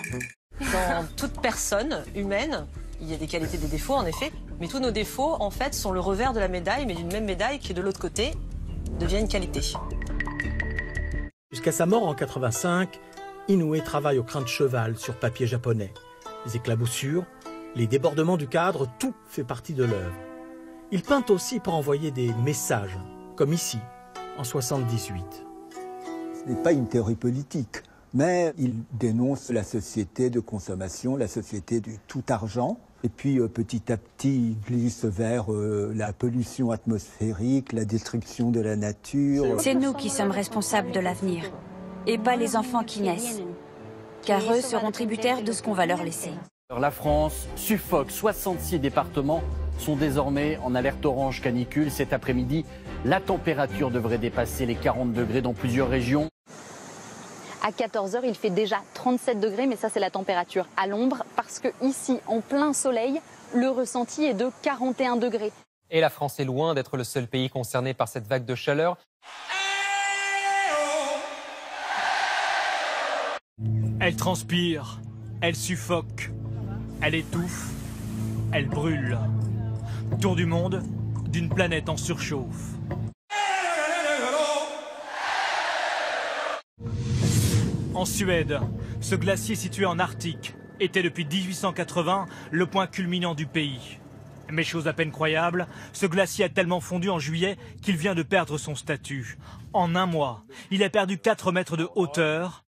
Dans toute personne humaine, il y a des qualités et des défauts en effet. Mais tous nos défauts, en fait, sont le revers de la médaille, mais d'une même médaille qui, de l'autre côté, devient une qualité. Jusqu'à sa mort en 85, Inoue travaille au crin de cheval sur papier japonais. Les éclaboussures, les débordements du cadre, tout fait partie de l'œuvre. Il peint aussi pour envoyer des messages, comme ici, en 78. Ce n'est pas une théorie politique, mais il dénonce la société de consommation, la société du tout argent. Et puis petit à petit, il glisse vers la pollution atmosphérique, la destruction de la nature. C'est nous qui sommes responsables de l'avenir, et pas les enfants qui naissent, car eux seront tributaires de ce qu'on va leur laisser. La France suffoque, 66 départements sont désormais en alerte orange canicule. Cet après-midi, la température devrait dépasser les 40 degrés dans plusieurs régions. À 14h, il fait déjà 37 degrés, mais ça c'est la température à l'ombre, parce que ici, en plein soleil, le ressenti est de 41 degrés. Et la France est loin d'être le seul pays concerné par cette vague de chaleur. Elle transpire, elle suffoque, elle étouffe, elle brûle. Tour du monde d'une planète en surchauffe. En Suède, ce glacier situé en Arctique était depuis 1880 le point culminant du pays. Mais chose à peine croyable, ce glacier a tellement fondu en juillet qu'il vient de perdre son statut. En un mois, il a perdu 4 mètres de hauteur.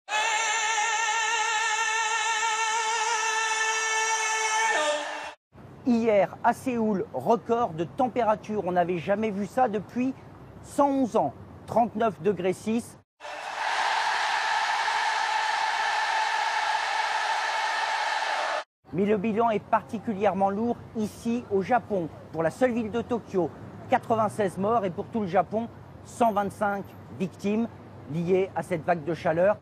Hier, à Séoul, record de température. On n'avait jamais vu ça depuis 111 ans. 39,6 degrés. Mais le bilan est particulièrement lourd ici au Japon. Pour la seule ville de Tokyo, 96 morts et pour tout le Japon, 125 victimes liées à cette vague de chaleur.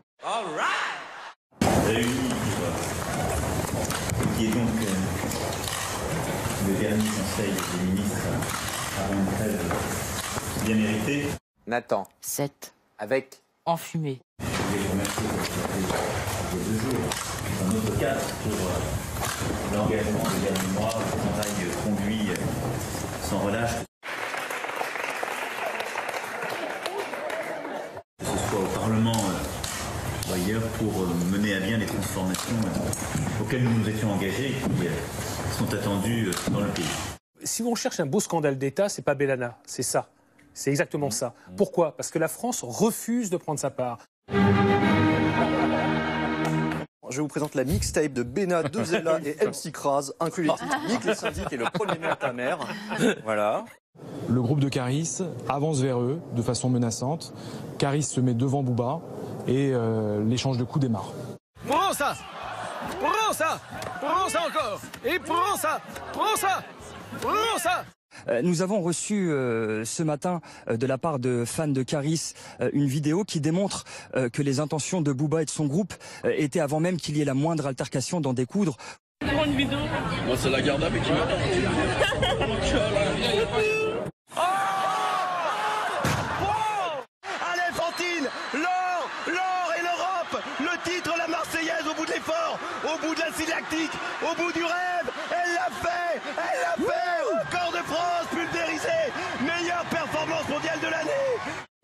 Réunis qui est donc le dernier conseil des ministres avant une trêve bien méritée. Nathan. 7. Avec Enfumé. Je voulais vous remercier pour ces 2 jours. Dans notre cadre pour l'engagement des derniers mois, le travail conduit sans relâche. Que ce soit au Parlement ou ailleurs pour mener à bien les transformations auxquelles nous nous étions engagés et qui sont attendues dans le pays. Si on cherche un beau scandale d'État, c'est pas Bellana, c'est ça. C'est exactement ça. Pourquoi? Parce que la France refuse de prendre sa part. Je vous présente la mixtape de Bena, De Zella et MC Kraz, inclus les titres Nick les syndics et le premier mai à ta mère. Voilà. Le groupe de Caris avance vers eux de façon menaçante. Caris se met devant Booba et l'échange de coups démarre. Prends ça! Prends ça! Prends ça encore! Et prends ça! Prends ça! Prends ça! Nous avons reçu ce matin de la part de fans de Caris une vidéo qui démontre que les intentions de Booba et de son groupe étaient avant même qu'il y ait la moindre altercation d'en découdre. Moi c'est la garde avec qui Allez Fantine, l'or et l'Europe, le titre la Marseillaise au bout de l'effort, au bout de la Silactique, au bout du rêve, elle l'a fait, record de France pulvérisé, meilleure performance mondiale de l'année.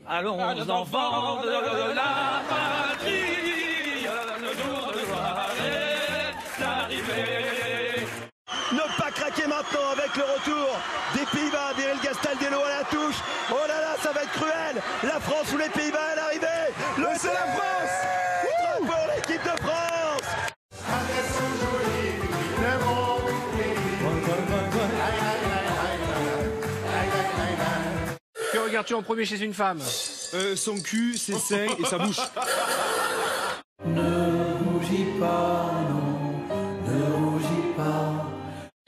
Allons enfants de la patrie, le jour de gloire est arrivé. Ne pas craquer maintenant avec le retour des Pays-Bas, Beryl Gastaldello à la touche. Oh là là, ça va être cruel. La France ou les Pays-Bas à l'arrivée. C'est la France. Pour l'équipe de France. Que regardes-tu en premier chez une femme? Son cul, ses seins et sa bouche. Ne rougis pas, non, ne rougis pas.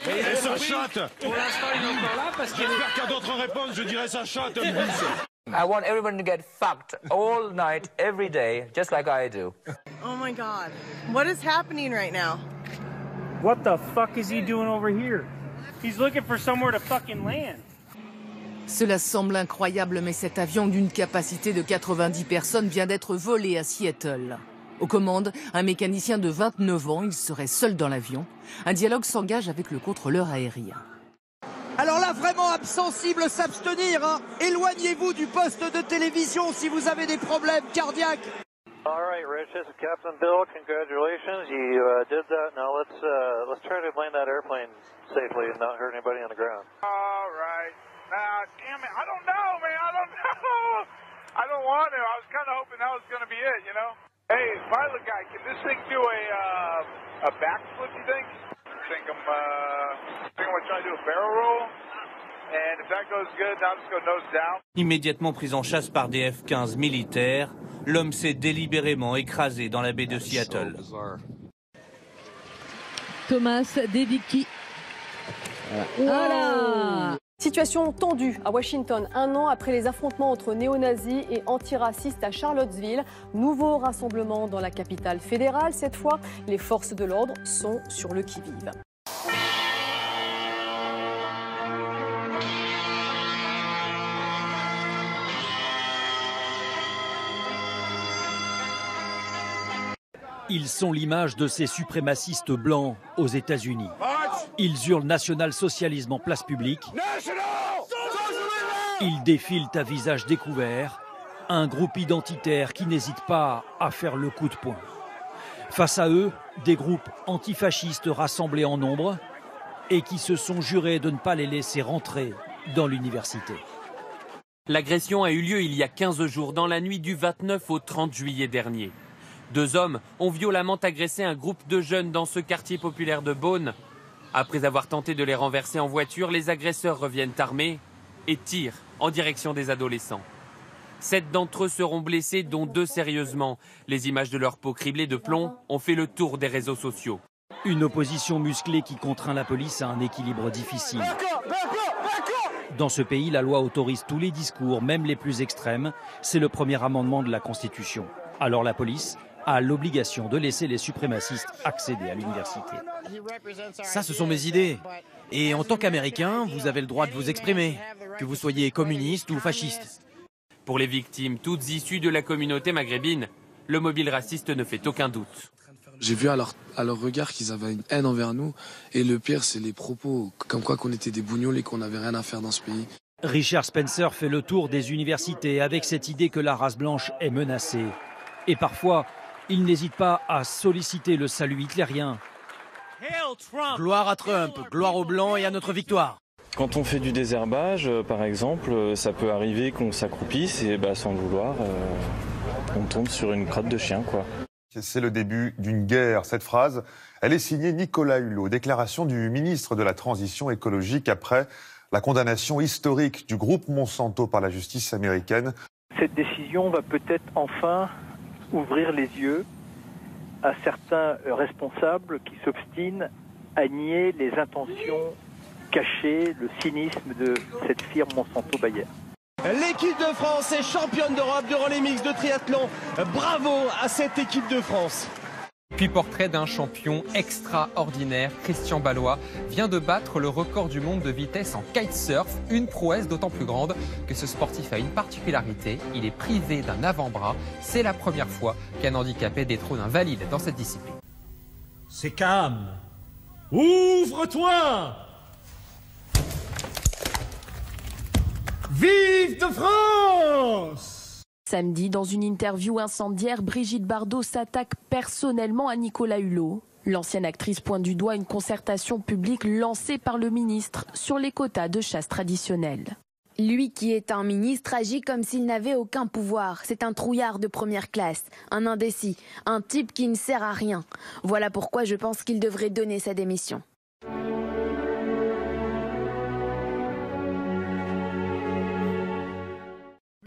Et ça chatte. Pour l'instant, il est encore là parce qu'il J'espère qu'il y a d'autres réponses, je dirais ça chatte. I want everyone to get fucked all night, every day, just like I do. Oh my God. What is happening right now? What the fuck is he doing over here? He's looking for somewhere to fucking land. Cela semble incroyable, mais cet avion d'une capacité de 90 personnes vient d'être volé à Seattle. Aux commandes, un mécanicien de 29 ans, il serait seul dans l'avion. Un dialogue s'engage avec le contrôleur aérien. Alors là, vraiment absensible, s'abstenir. Hein. Éloignez-vous du poste de télévision si vous avez des problèmes cardiaques. All right, Rich, this is Captain Bill. Congratulations, you did that. Now let's try to land that airplane safely and not hurt anybody on the ground. All right. Now, damn it, I don't know, man. I don't know. I don't want to. I was kind of hoping that was going to be it, you know. Hey, pilot guy, can this thing do a backflip? You think? I think I'm trying to do a barrel roll. And if that goes good, now I'm just going nose down. Immédiatement pris en chasse par des F-15 militaires, l'homme s'est délibérément écrasé dans la baie de Seattle. Thomas Devicki. Voilà. Situation tendue à Washington, 1 an après les affrontements entre néo-nazis et antiracistes à Charlottesville. Nouveau rassemblement dans la capitale fédérale. Cette fois, les forces de l'ordre sont sur le qui-vive. Ils sont l'image de ces suprémacistes blancs aux États-Unis. Ils hurlent national-socialisme en place publique. Ils défilent à visage découvert. Un groupe identitaire qui n'hésite pas à faire le coup de poing. Face à eux, des groupes antifascistes rassemblés en nombre et qui se sont jurés de ne pas les laisser rentrer dans l'université. L'agression a eu lieu il y a 15 jours, dans la nuit du 29 au 30 juillet dernier. 2 hommes ont violemment agressé un groupe de jeunes dans ce quartier populaire de Beaune. Après avoir tenté de les renverser en voiture, les agresseurs reviennent armés et tirent en direction des adolescents. 7 d'entre eux seront blessés, dont 2 sérieusement. Les images de leur peau criblée de plomb ont fait le tour des réseaux sociaux. Une opposition musclée qui contraint la police à un équilibre difficile. Dans ce pays, la loi autorise tous les discours, même les plus extrêmes. C'est le premier amendement de la Constitution. Alors la police a l'obligation de laisser les suprémacistes accéder à l'université. Ça, ce sont mes idées. Et en tant qu'Américain, vous avez le droit de vous exprimer, que vous soyez communiste ou fasciste. Pour les victimes, toutes issues de la communauté maghrébine, le mobile raciste ne fait aucun doute. J'ai vu à leur regard qu'ils avaient une haine envers nous. Et le pire, c'est les propos, comme quoi qu'on était des bougnoules et qu'on n'avait rien à faire dans ce pays. Richard Spencer fait le tour des universités avec cette idée que la race blanche est menacée. Et parfois, il n'hésite pas à solliciter le salut hitlérien. Gloire à Trump, gloire aux Blancs et à notre victoire. Quand on fait du désherbage, par exemple, ça peut arriver qu'on s'accroupisse et sans le vouloir, on tombe sur une crotte de chien, quoi. C'est le début d'une guerre. Cette phrase, elle est signée Nicolas Hulot, déclaration du ministre de la Transition écologique après la condamnation historique du groupe Monsanto par la justice américaine. Cette décision va peut-être enfin ouvrir les yeux à certains responsables qui s'obstinent à nier les intentions cachées, le cynisme de cette firme Monsanto-Bayer. L'équipe de France est championne d'Europe durant les mix de triathlon. Bravo à cette équipe de France. Puis portrait d'un champion extraordinaire, Christian Ballois vient de battre le record du monde de vitesse en kitesurf, une prouesse d'autant plus grande que ce sportif a une particularité, il est privé d'un avant-bras. C'est la première fois qu'un handicapé détrône un valide dans cette discipline. C'est Cam. Ouvre-toi! Vive de France! Samedi, dans une interview incendiaire, Brigitte Bardot s'attaque personnellement à Nicolas Hulot. L'ancienne actrice pointe du doigt une concertation publique lancée par le ministre sur les quotas de chasse traditionnels. Lui qui est un ministre agit comme s'il n'avait aucun pouvoir. C'est un trouillard de première classe, un indécis, un type qui ne sert à rien. Voilà pourquoi je pense qu'il devrait donner sa démission.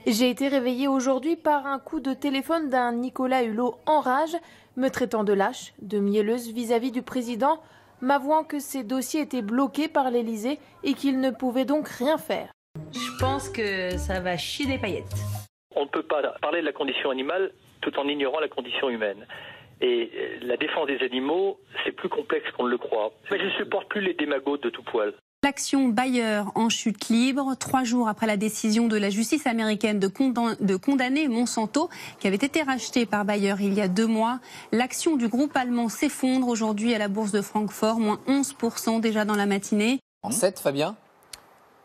J'ai été réveillée aujourd'hui par un coup de téléphone d'un Nicolas Hulot en rage, me traitant de lâche, de mielleuse vis-à-vis du président, m'avouant que ses dossiers étaient bloqués par l'Élysée et qu'il ne pouvait donc rien faire. Je pense que ça va chier des paillettes. On ne peut pas parler de la condition animale tout en ignorant la condition humaine. Et la défense des animaux, c'est plus complexe qu'on ne le croit. Mais je ne supporte plus les démagogues de tout poil. L'action Bayer en chute libre, 3 jours après la décision de la justice américaine de condamner Monsanto, qui avait été racheté par Bayer il y a 2 mois. L'action du groupe allemand s'effondre aujourd'hui à la bourse de Francfort, moins 11% déjà dans la matinée. En 7, Fabien?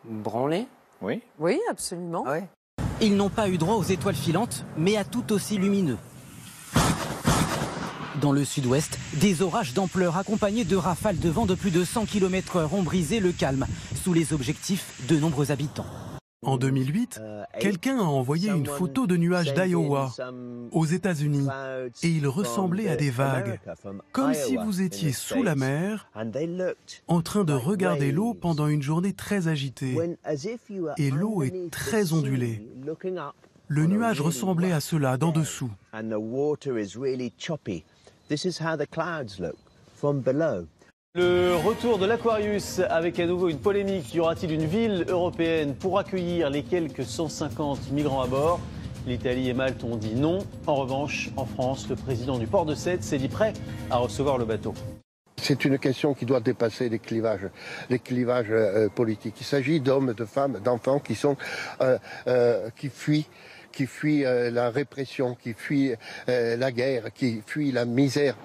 Branlé? Oui. Oui, absolument. Ouais. Ils n'ont pas eu droit aux étoiles filantes, mais à tout aussi lumineux. Dans le sud-ouest, des orages d'ampleur accompagnés de rafales de vent de plus de 100 km/h ont brisé le calme sous les objectifs de nombreux habitants. En 2008, quelqu'un a envoyé une photo de nuages d'Iowa aux États-Unis et ils ressemblaient à des vagues, comme si vous étiez sous la mer en train de regarder l'eau pendant une journée très agitée. Et l'eau est très ondulée. Le nuage ressemblait à cela d'en dessous. Le retour de l'Aquarius avec à nouveau une polémique. Y aura-t-il une ville européenne pour accueillir les quelques 150 migrants à bord? L'Italie et Malte ont dit non. En revanche, en France, le président du port de Sète s'est dit prêt à recevoir le bateau. C'est une question qui doit dépasser les clivages politiques. Il s'agit d'hommes, de femmes, d'enfants qui fuient, qui fuient la répression, qui fuient la guerre, qui fuient la misère.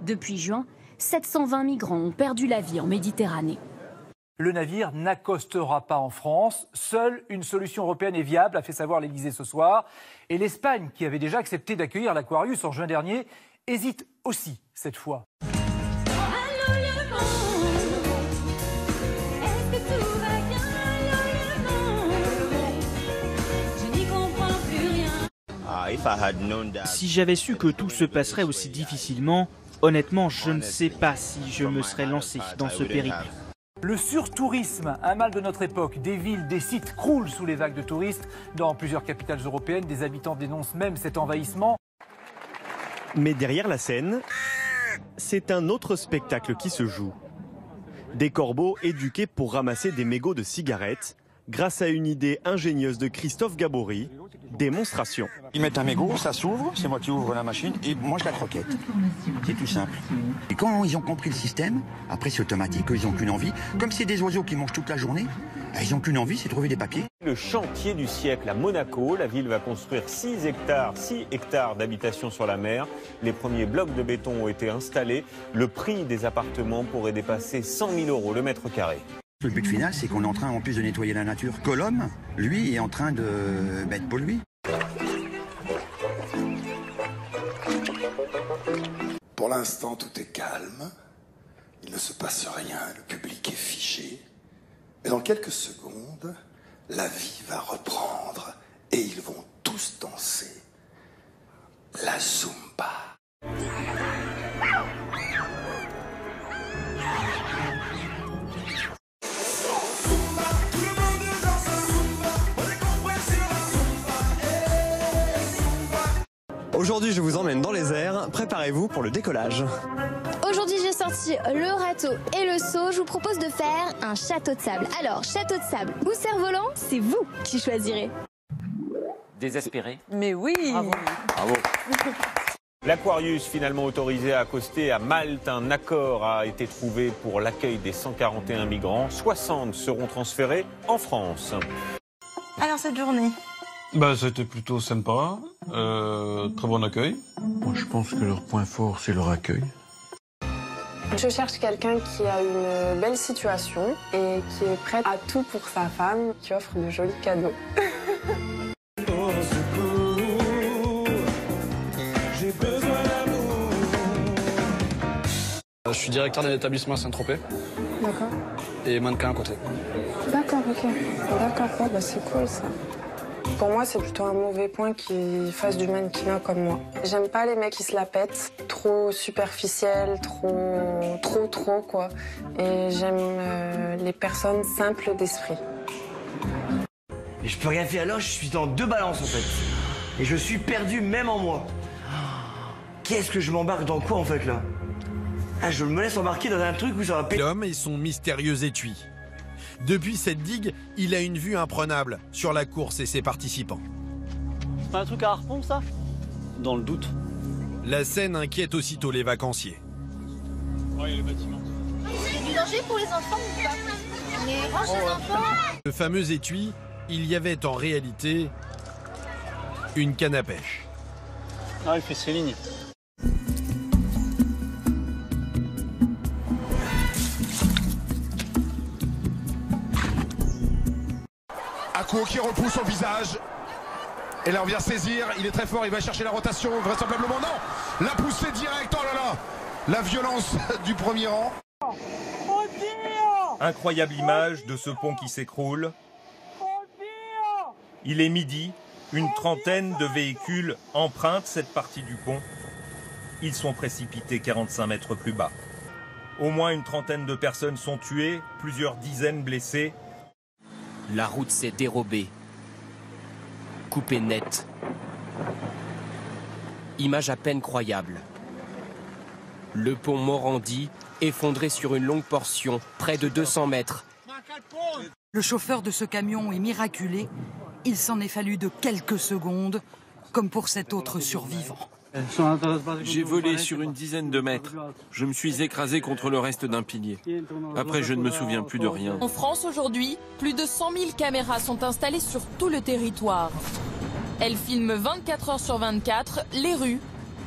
Depuis juin, 720 migrants ont perdu la vie en Méditerranée. Le navire n'accostera pas en France. Seule une solution européenne est viable, a fait savoir l'Élysée ce soir. Et l'Espagne, qui avait déjà accepté d'accueillir l'Aquarius en juin dernier, hésite aussi cette fois. Si j'avais su que tout se passerait aussi difficilement, honnêtement, je ne sais pas si je me serais lancé dans ce périple. Le surtourisme, un mal de notre époque. Des villes, des sites croulent sous les vagues de touristes. Dans plusieurs capitales européennes, des habitants dénoncent même cet envahissement. Mais derrière la scène, c'est un autre spectacle qui se joue. Des corbeaux éduqués pour ramasser des mégots de cigarettes, grâce à une idée ingénieuse de Christophe Gabory, démonstration. Ils mettent un mégot, ça s'ouvre, c'est moi qui ouvre la machine et mange la croquette. C'est tout simple. Et quand ils ont compris le système, après c'est automatique, ils n'ont qu'une envie. Comme c'est des oiseaux qui mangent toute la journée, ils n'ont qu'une envie, c'est trouver des papiers. Le chantier du siècle à Monaco, la ville va construire 6 hectares d'habitation sur la mer. Les premiers blocs de béton ont été installés. Le prix des appartements pourrait dépasser 100 000 € le mètre carré. Le but final, c'est qu'on est en train, en plus de nettoyer la nature, que l'homme, lui, est en train d'être pollué. Pour l'instant, tout est calme. Il ne se passe rien. Le public est figé. Mais dans quelques secondes, la vie va reprendre et ils vont tous danser la Zumba. Aujourd'hui, je vous emmène dans les airs. Préparez-vous pour le décollage. Aujourd'hui, j'ai sorti le râteau et le seau. Je vous propose de faire un château de sable. Alors, château de sable ou cerf-volant, c'est vous qui choisirez. Désespéré. Mais oui. Bravo. Bravo. L'Aquarius, finalement autorisé à accoster à Malte, un accord a été trouvé pour l'accueil des 141 migrants. 60 seront transférés en France. Alors, cette journée? C'était plutôt sympa, très bon accueil. Moi, je pense que leur point fort, c'est leur accueil. Je cherche quelqu'un qui a une belle situation et qui est prêt à tout pour sa femme, qui offre de jolis cadeaux. Je suis directeur d'un établissement à Saint-Tropez. D'accord. Et mannequin à côté. D'accord, ok. D'accord, c'est cool ça. Pour moi, c'est plutôt un mauvais point qu'ils fassent du mannequinat comme moi. J'aime pas les mecs qui se la pètent, trop superficiels, trop, quoi. Et j'aime les personnes simples d'esprit. Mais je peux rien faire alors, je suis dans deux balances en fait. Et je suis perdu même en moi. Qu'est-ce que je m'embarque dans quoi en fait là? Je me laisse embarquer dans un truc où ça va péter. L'homme et son mystérieux étui. Depuis cette digue, il a une vue imprenable sur la course et ses participants. C'est pas un truc à harpon, ça? Dans le doute. La scène inquiète aussitôt les vacanciers. Ouais, il y a les bâtiments. C'est du danger pour les enfants ou pas? Les range les enfants. Le fameux étui, il y avait en réalité une canne à pêche. Ah, il fait ses lignes. Akouo qui repousse au visage. Et là on vient saisir, il est très fort, il va chercher la rotation, vraisemblablement non. La poussée directe, oh là là. La violence du premier rang. Incroyable image de ce pont qui s'écroule. Il est midi, une trentaine de véhicules empruntent cette partie du pont. Ils sont précipités 45 mètres plus bas. Au moins une trentaine de personnes sont tuées, plusieurs dizaines blessées. La route s'est dérobée, coupée nette. Image à peine croyable. Le pont Morandi, effondré sur une longue portion, près de 200 mètres. Le chauffeur de ce camion est miraculé. Il s'en est fallu de quelques secondes, comme pour cet autre survivant. J'ai volé sur une dizaine de mètres. Je me suis écrasé contre le reste d'un pilier. Après, je ne me souviens plus de rien. En France aujourd'hui, plus de 100 000 caméras sont installées sur tout le territoire. Elle filme 24 heures sur 24 les rues,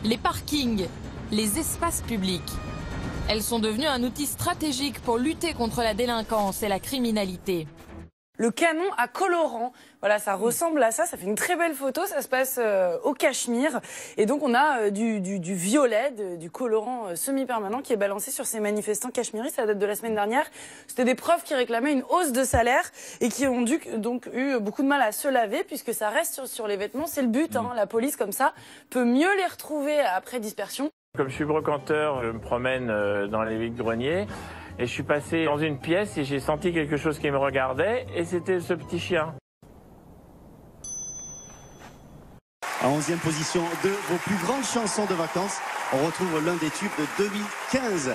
les parkings, les espaces publics. Elles sont devenues un outil stratégique pour lutter contre la délinquance et la criminalité. Le canon à colorant, voilà, ça ressemble à ça, ça fait une très belle photo, ça se passe au Cachemire. Et donc on a du violet, du colorant semi-permanent qui est balancé sur ces manifestants cachemiristes. Ça date de la semaine dernière. C'était des profs qui réclamaient une hausse de salaire et qui ont donc eu beaucoup de mal à se laver puisque ça reste sur les vêtements. C'est le but, hein. La police comme ça peut mieux les retrouver après dispersion. Comme je suis brocanteur, je me promène dans les vide-greniers. Et je suis passé dans une pièce et j'ai senti quelque chose qui me regardait et c'était ce petit chien. En 11e position de vos plus grandes chansons de vacances, on retrouve l'un des tubes de 2015.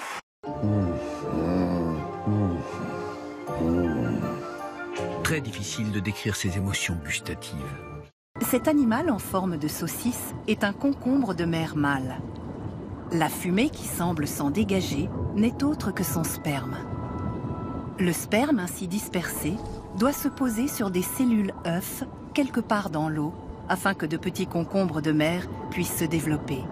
Très difficile de décrire ses émotions gustatives. Cet animal en forme de saucisse est un concombre de mer mâle. La fumée qui semble s'en dégager n'est autre que son sperme. Le sperme ainsi dispersé doit se poser sur des cellules œufs quelque part dans l'eau afin que de petits concombres de mer puissent se développer.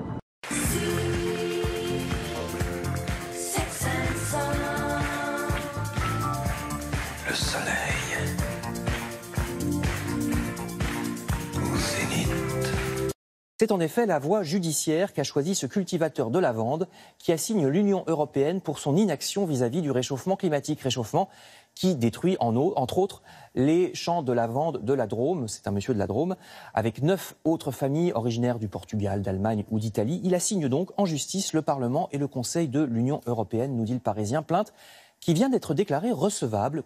Le soleil. Au zénith. C'est en effet la voie judiciaire qu'a choisi ce cultivateur de lavande qui assigne l'Union européenne pour son inaction vis-à-vis du réchauffement climatique. Réchauffement qui détruit entre autres les champs de lavande de la Drôme. C'est un monsieur de la Drôme, avec 9 autres familles originaires du Portugal, d'Allemagne ou d'Italie. Il assigne donc en justice le Parlement et le Conseil de l'Union européenne, nous dit le Parisien. Plainte qui vient d'être déclarée recevable.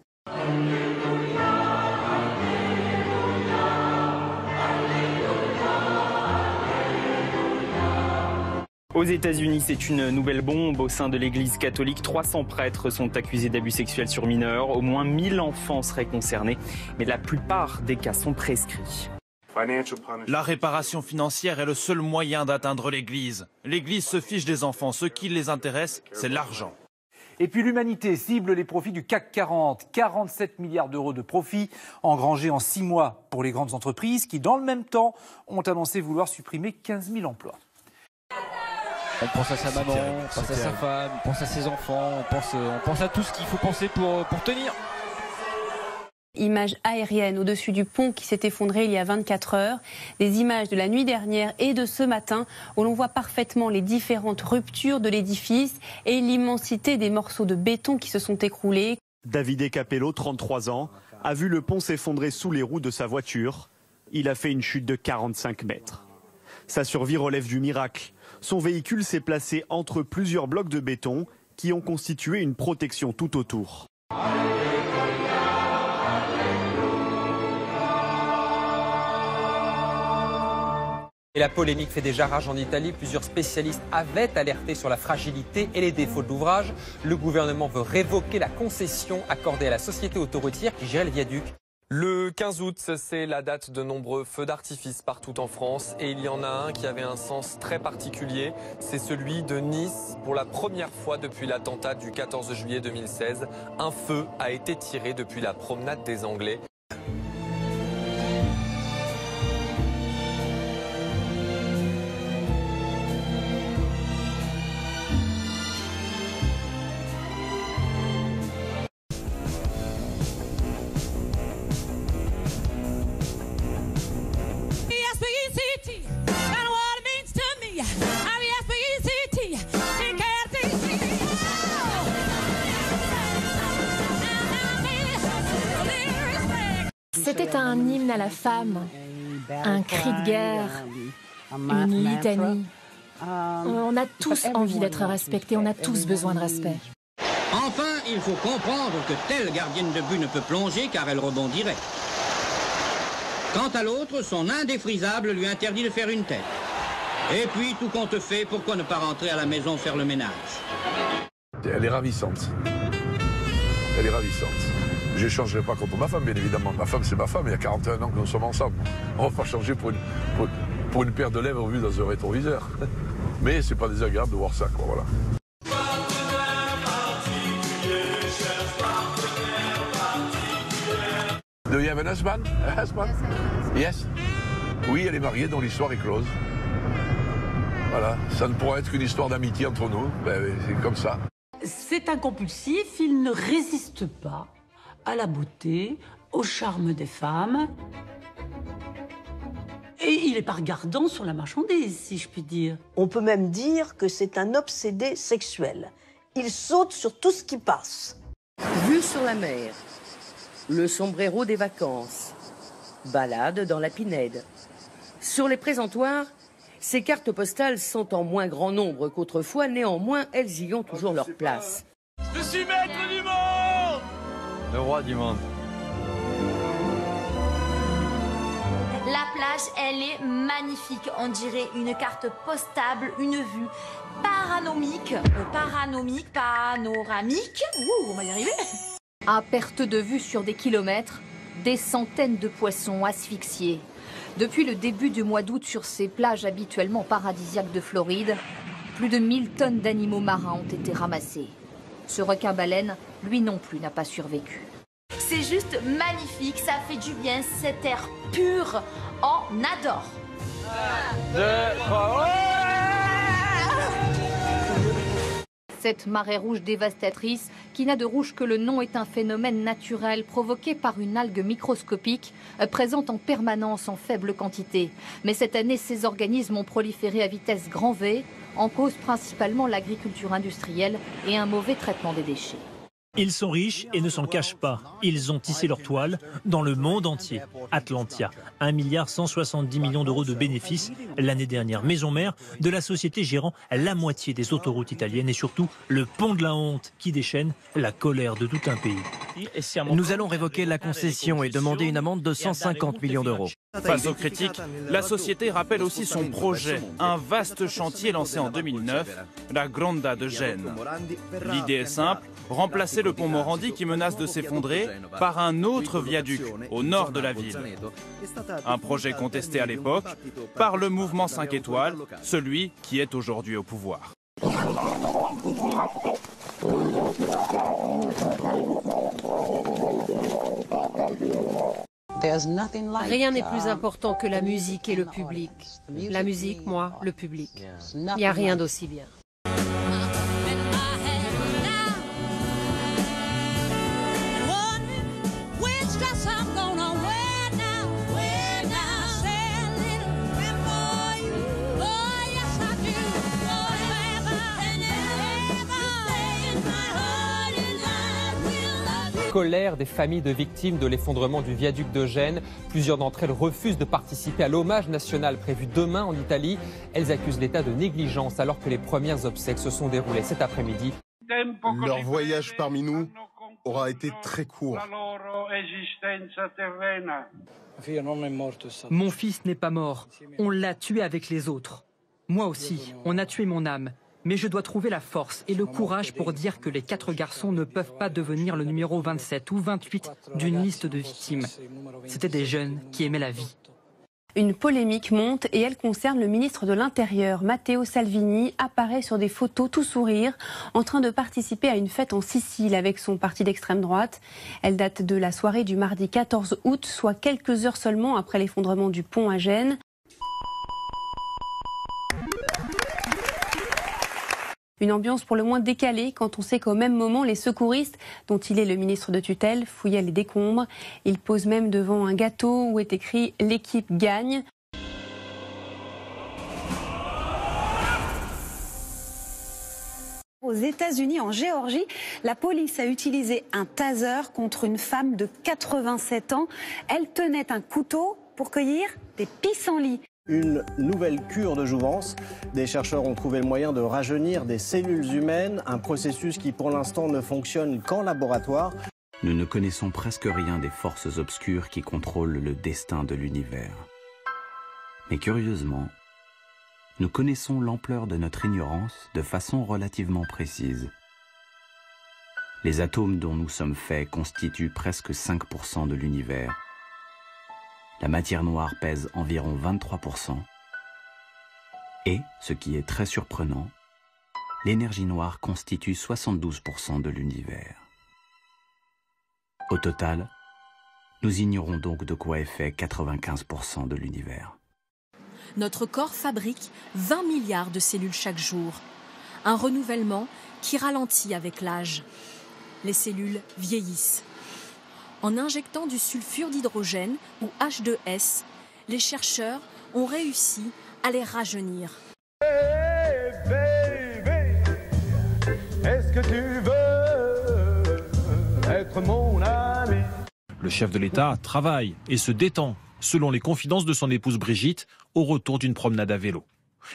Aux États-Unis, c'est une nouvelle bombe au sein de l'Église catholique. 300 prêtres sont accusés d'abus sexuels sur mineurs. Au moins 1000 enfants seraient concernés, mais la plupart des cas sont prescrits. La réparation financière est le seul moyen d'atteindre l'Église. L'Église se fiche des enfants. Ce qui les intéresse, c'est l'argent. Et puis l'humanité cible les profits du CAC 40. 47 milliards d'euros de profits engrangés en 6 mois pour les grandes entreprises qui, dans le même temps, ont annoncé vouloir supprimer 15 000 emplois. On pense à sa maman, on pense à sa femme, on pense à ses enfants, on pense à tout ce qu'il faut penser pour tenir. Images aériennes au-dessus du pont qui s'est effondré il y a 24 heures. Des images de la nuit dernière et de ce matin où l'on voit parfaitement les différentes ruptures de l'édifice et l'immensité des morceaux de béton qui se sont écroulés. Davide Capello, 33 ans, a vu le pont s'effondrer sous les roues de sa voiture. Il a fait une chute de 45 mètres. Sa survie relève du miracle. Son véhicule s'est placé entre plusieurs blocs de béton qui ont constitué une protection tout autour. Et la polémique fait déjà rage en Italie. Plusieurs spécialistes avaient alerté sur la fragilité et les défauts de l'ouvrage. Le gouvernement veut révoquer la concession accordée à la société autoroutière qui gérait le viaduc. Le 15 août, c'est la date de nombreux feux d'artifice partout en France. Et il y en a un qui avait un sens très particulier. C'est celui de Nice. Pour la première fois depuis l'attentat du 14 juillet 2016, un feu a été tiré depuis la promenade des Anglais. C'était un hymne à la femme, un cri de guerre, une litanie. On a tous envie d'être respectés, on a tous besoin de respect. Enfin, il faut comprendre que telle gardienne de but ne peut plonger car elle rebondirait. Quant à l'autre, son indéfrisable lui interdit de faire une tête. Et puis, tout compte fait, pourquoi ne pas rentrer à la maison faire le ménage? Elle est ravissante. Elle est ravissante. Je n'échangerai pas contre ma femme, bien évidemment. Ma femme, c'est ma femme. Il y a 41 ans que nous sommes ensemble. On ne va pas changer pour une paire de lèvres vue dans un rétroviseur. Mais c'est pas désagréable de voir ça, quoi, voilà. Do you have an husband? A husband? Yes? Oui, elle est mariée, donc l'histoire est close. Voilà, ça ne pourrait être qu'une histoire d'amitié entre nous, c'est comme ça. C'est un compulsif, il ne résiste pas à la beauté, au charme des femmes. Et il n'est pas regardant sur la marchandise, si je puis dire. On peut même dire que c'est un obsédé sexuel. Il saute sur tout ce qui passe. Vue sur la mer, le sombrero des vacances, balade dans la Pinède. Sur les présentoirs, ces cartes postales sont en moins grand nombre qu'autrefois, néanmoins, elles y ont toujours leur place. Je suis maître du monde! Le roi du monde. La plage, elle est magnifique. On dirait une carte postable, une vue panoramique. Ouh, on va y arriver. À perte de vue sur des kilomètres, des centaines de poissons asphyxiés. Depuis le début du mois d'août sur ces plages habituellement paradisiaques de Floride, plus de 1000 tonnes d'animaux marins ont été ramassés. Ce requin-baleine, lui non plus, n'a pas survécu. C'est juste magnifique, ça fait du bien, cet air pur, on adore. 1, 2, 3, Cette marée rouge dévastatrice, qui n'a de rouge que le nom, est un phénomène naturel provoqué par une algue microscopique présente en permanence en faible quantité. Mais cette année, ces organismes ont proliféré à vitesse grand V, en cause principalement l'agriculture industrielle et un mauvais traitement des déchets. Ils sont riches et ne s'en cachent pas. Ils ont tissé leur toile dans le monde entier. Atlantia, 1,170 milliard d'euros de bénéfices l'année dernière. Maison mère de la société gérant la moitié des autoroutes italiennes et surtout le pont de la honte qui déchaîne la colère de tout un pays. Nous allons révoquer la concession et demander une amende de 150 millions d'euros. Face aux critiques, la société rappelle aussi son projet, un vaste chantier lancé en 2009, la Gronda de Gênes. L'idée est simple, remplacer le pont Morandi qui menace de s'effondrer par un autre viaduc au nord de la ville. Un projet contesté à l'époque par le mouvement 5 étoiles, celui qui est aujourd'hui au pouvoir. Rien n'est plus important que la musique et le public. La musique, moi, le public. Il n'y a rien d'aussi bien. Colère des familles de victimes de l'effondrement du viaduc de Gênes. Plusieurs d'entre elles refusent de participer à l'hommage national prévu demain en Italie. Elles accusent l'État de négligence alors que les premières obsèques se sont déroulées cet après-midi. Leur voyage parmi nous aura été très court. Mon fils n'est pas mort. On l'a tué avec les autres. Moi aussi, on a tué mon âme. Mais je dois trouver la force et le courage pour dire que les 4 garçons ne peuvent pas devenir le numéro 27 ou 28 d'une liste de victimes. C'était des jeunes qui aimaient la vie. Une polémique monte et elle concerne le ministre de l'Intérieur. Matteo Salvini apparaît sur des photos tout sourire, en train de participer à une fête en Sicile avec son parti d'extrême droite. Elle date de la soirée du mardi 14 août, soit quelques heures seulement après l'effondrement du pont à Gênes. Une ambiance pour le moins décalée quand on sait qu'au même moment, les secouristes, dont il est le ministre de tutelle, fouillaient les décombres. Il pose même devant un gâteau où est écrit « L'équipe gagne ». Aux États-Unis, en Géorgie, la police a utilisé un taser contre une femme de 87 ans. Elle tenait un couteau pour cueillir des pissenlits. Une nouvelle cure de jouvence. Des chercheurs ont trouvé le moyen de rajeunir des cellules humaines, un processus qui pour l'instant ne fonctionne qu'en laboratoire. Nous ne connaissons presque rien des forces obscures qui contrôlent le destin de l'univers. Mais curieusement, nous connaissons l'ampleur de notre ignorance de façon relativement précise. Les atomes dont nous sommes faits constituent presque 5% de l'univers. La matière noire pèse environ 23%. Et, ce qui est très surprenant, l'énergie noire constitue 72% de l'univers. Au total, nous ignorons donc de quoi est fait 95% de l'univers. Notre corps fabrique 20 milliards de cellules chaque jour. Un renouvellement qui ralentit avec l'âge. Les cellules vieillissent. En injectant du sulfure d'hydrogène, ou H2S, les chercheurs ont réussi à les rajeunir. Hey baby, est-ce que tu veux être mon ami? Le chef de l'État travaille et se détend, selon les confidences de son épouse Brigitte, au retour d'une promenade à vélo.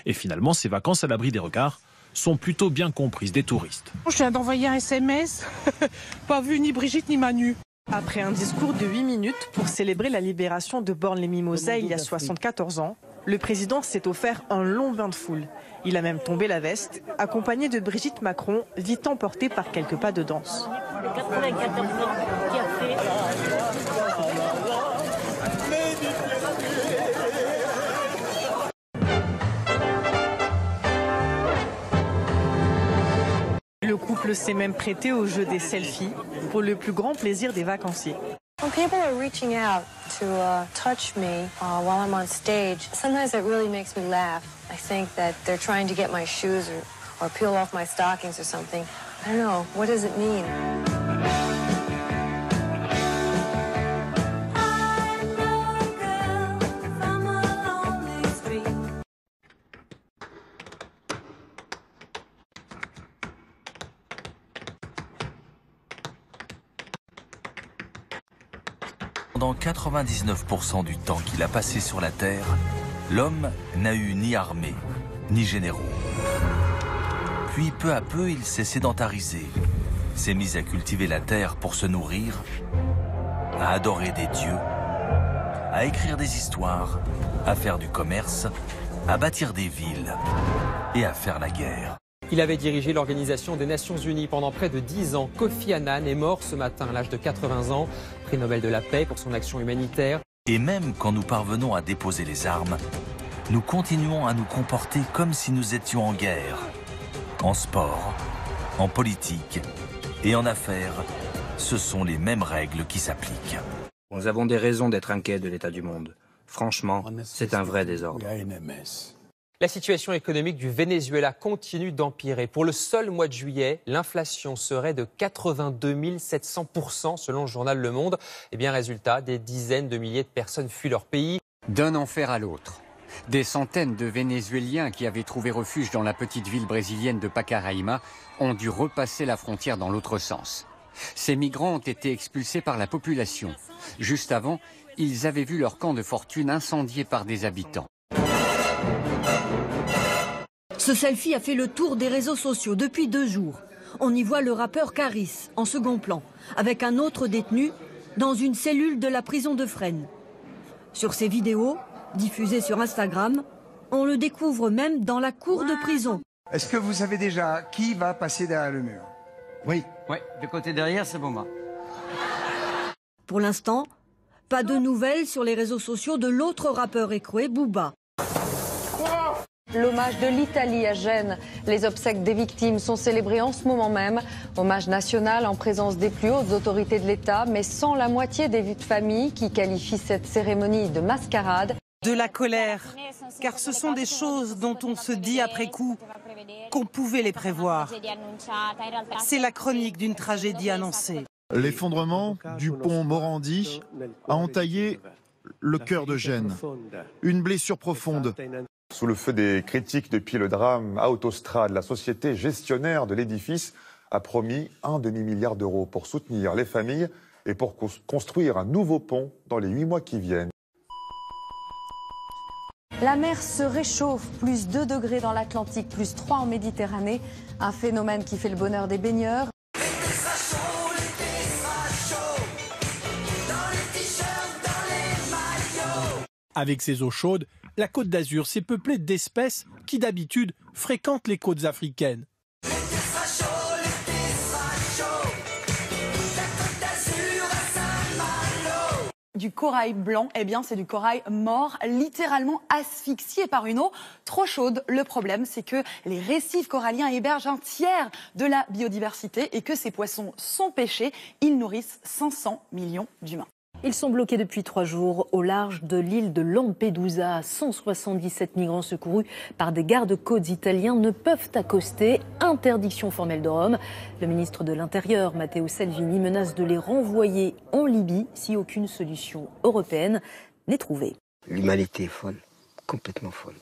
Et finalement, ses vacances à l'abri des regards sont plutôt bien comprises des touristes. Je viens d'envoyer un SMS, pas vu ni Brigitte ni Manu. Après un discours de 8 minutes pour célébrer la libération de Borne-les-Mimosas il y a 74 ans, le président s'est offert un long bain de foule. Il a même tombé la veste, accompagné de Brigitte Macron, vite emportée par quelques pas de danse. Le 94 ans qui a fait... Le couple s'est même prêté au jeu des selfies pour le plus grand plaisir des vacanciers. When people are reaching out to touch me while I'm on stage, sometimes it really makes me laugh. I think that they're trying to get my shoes or peel off my stockings or something. I don't know. What does it mean? Pendant 99% du temps qu'il a passé sur la Terre, l'homme n'a eu ni armée, ni généraux. Puis peu à peu, il s'est sédentarisé, s'est mis à cultiver la terre pour se nourrir, à adorer des dieux, à écrire des histoires, à faire du commerce, à bâtir des villes et à faire la guerre. Il avait dirigé l'Organisation des Nations Unies pendant près de 10 ans. Kofi Annan est mort ce matin à l'âge de 80 ans, prix Nobel de la paix pour son action humanitaire. Et même quand nous parvenons à déposer les armes, nous continuons à nous comporter comme si nous étions en guerre. En sport, en politique et en affaires, ce sont les mêmes règles qui s'appliquent. Nous avons des raisons d'être inquiets de l'état du monde. Franchement, c'est un vrai désordre. La situation économique du Venezuela continue d'empirer. Pour le seul mois de juillet, l'inflation serait de 82 700% selon le journal Le Monde. Et bien résultat, des dizaines de milliers de personnes fuient leur pays. D'un enfer à l'autre. Des centaines de Vénézuéliens qui avaient trouvé refuge dans la petite ville brésilienne de Pacaraima ont dû repasser la frontière dans l'autre sens. Ces migrants ont été expulsés par la population. Juste avant, ils avaient vu leur camp de fortune incendié par des habitants. Ce selfie a fait le tour des réseaux sociaux depuis 2 jours. On y voit le rappeur Caris en second plan, avec un autre détenu dans une cellule de la prison de Fresnes. Sur ces vidéos, diffusées sur Instagram, on le découvre même dans la cour de prison. Est-ce que vous savez déjà qui va passer derrière le mur? Oui. Oui, du côté derrière, c'est Boma. Pour l'instant, pas de nouvelles sur les réseaux sociaux de l'autre rappeur écroué, Booba. L'hommage de l'Italie à Gênes. Les obsèques des victimes sont célébrées en ce moment même. Hommage national en présence des plus hautes autorités de l'État, mais sans la moitié des vues de famille qui qualifient cette cérémonie de mascarade. De la colère, car ce sont des choses dont on se dit après coup qu'on pouvait les prévoir. C'est la chronique d'une tragédie annoncée. L'effondrement du pont Morandi a entaillé le cœur de Gênes. Une blessure profonde. Sous le feu des critiques depuis le drame à Autostrade, la société gestionnaire de l'édifice a promis 1 demi-milliard d'euros pour soutenir les familles et pour construire un nouveau pont dans les 8 mois qui viennent. La mer se réchauffe, plus 2 degrés dans l'Atlantique, plus 3 en Méditerranée. Un phénomène qui fait le bonheur des baigneurs. Avec ses eaux chaudes, la Côte d'Azur s'est peuplée d'espèces qui d'habitude fréquentent les côtes africaines. Du corail blanc, eh bien c'est du corail mort, littéralement asphyxié par une eau trop chaude. Le problème, c'est que les récifs coralliens hébergent un tiers de la biodiversité et que ces poissons sont pêchés. Ils nourrissent 500 millions d'humains. Ils sont bloqués depuis 3 jours au large de l'île de Lampedusa. 177 migrants secourus par des gardes-côtes italiens ne peuvent accoster. Interdiction formelle de Rome. Le ministre de l'Intérieur, Matteo Salvini, menace de les renvoyer en Libye si aucune solution européenne n'est trouvée. L'humanité est folle, complètement folle,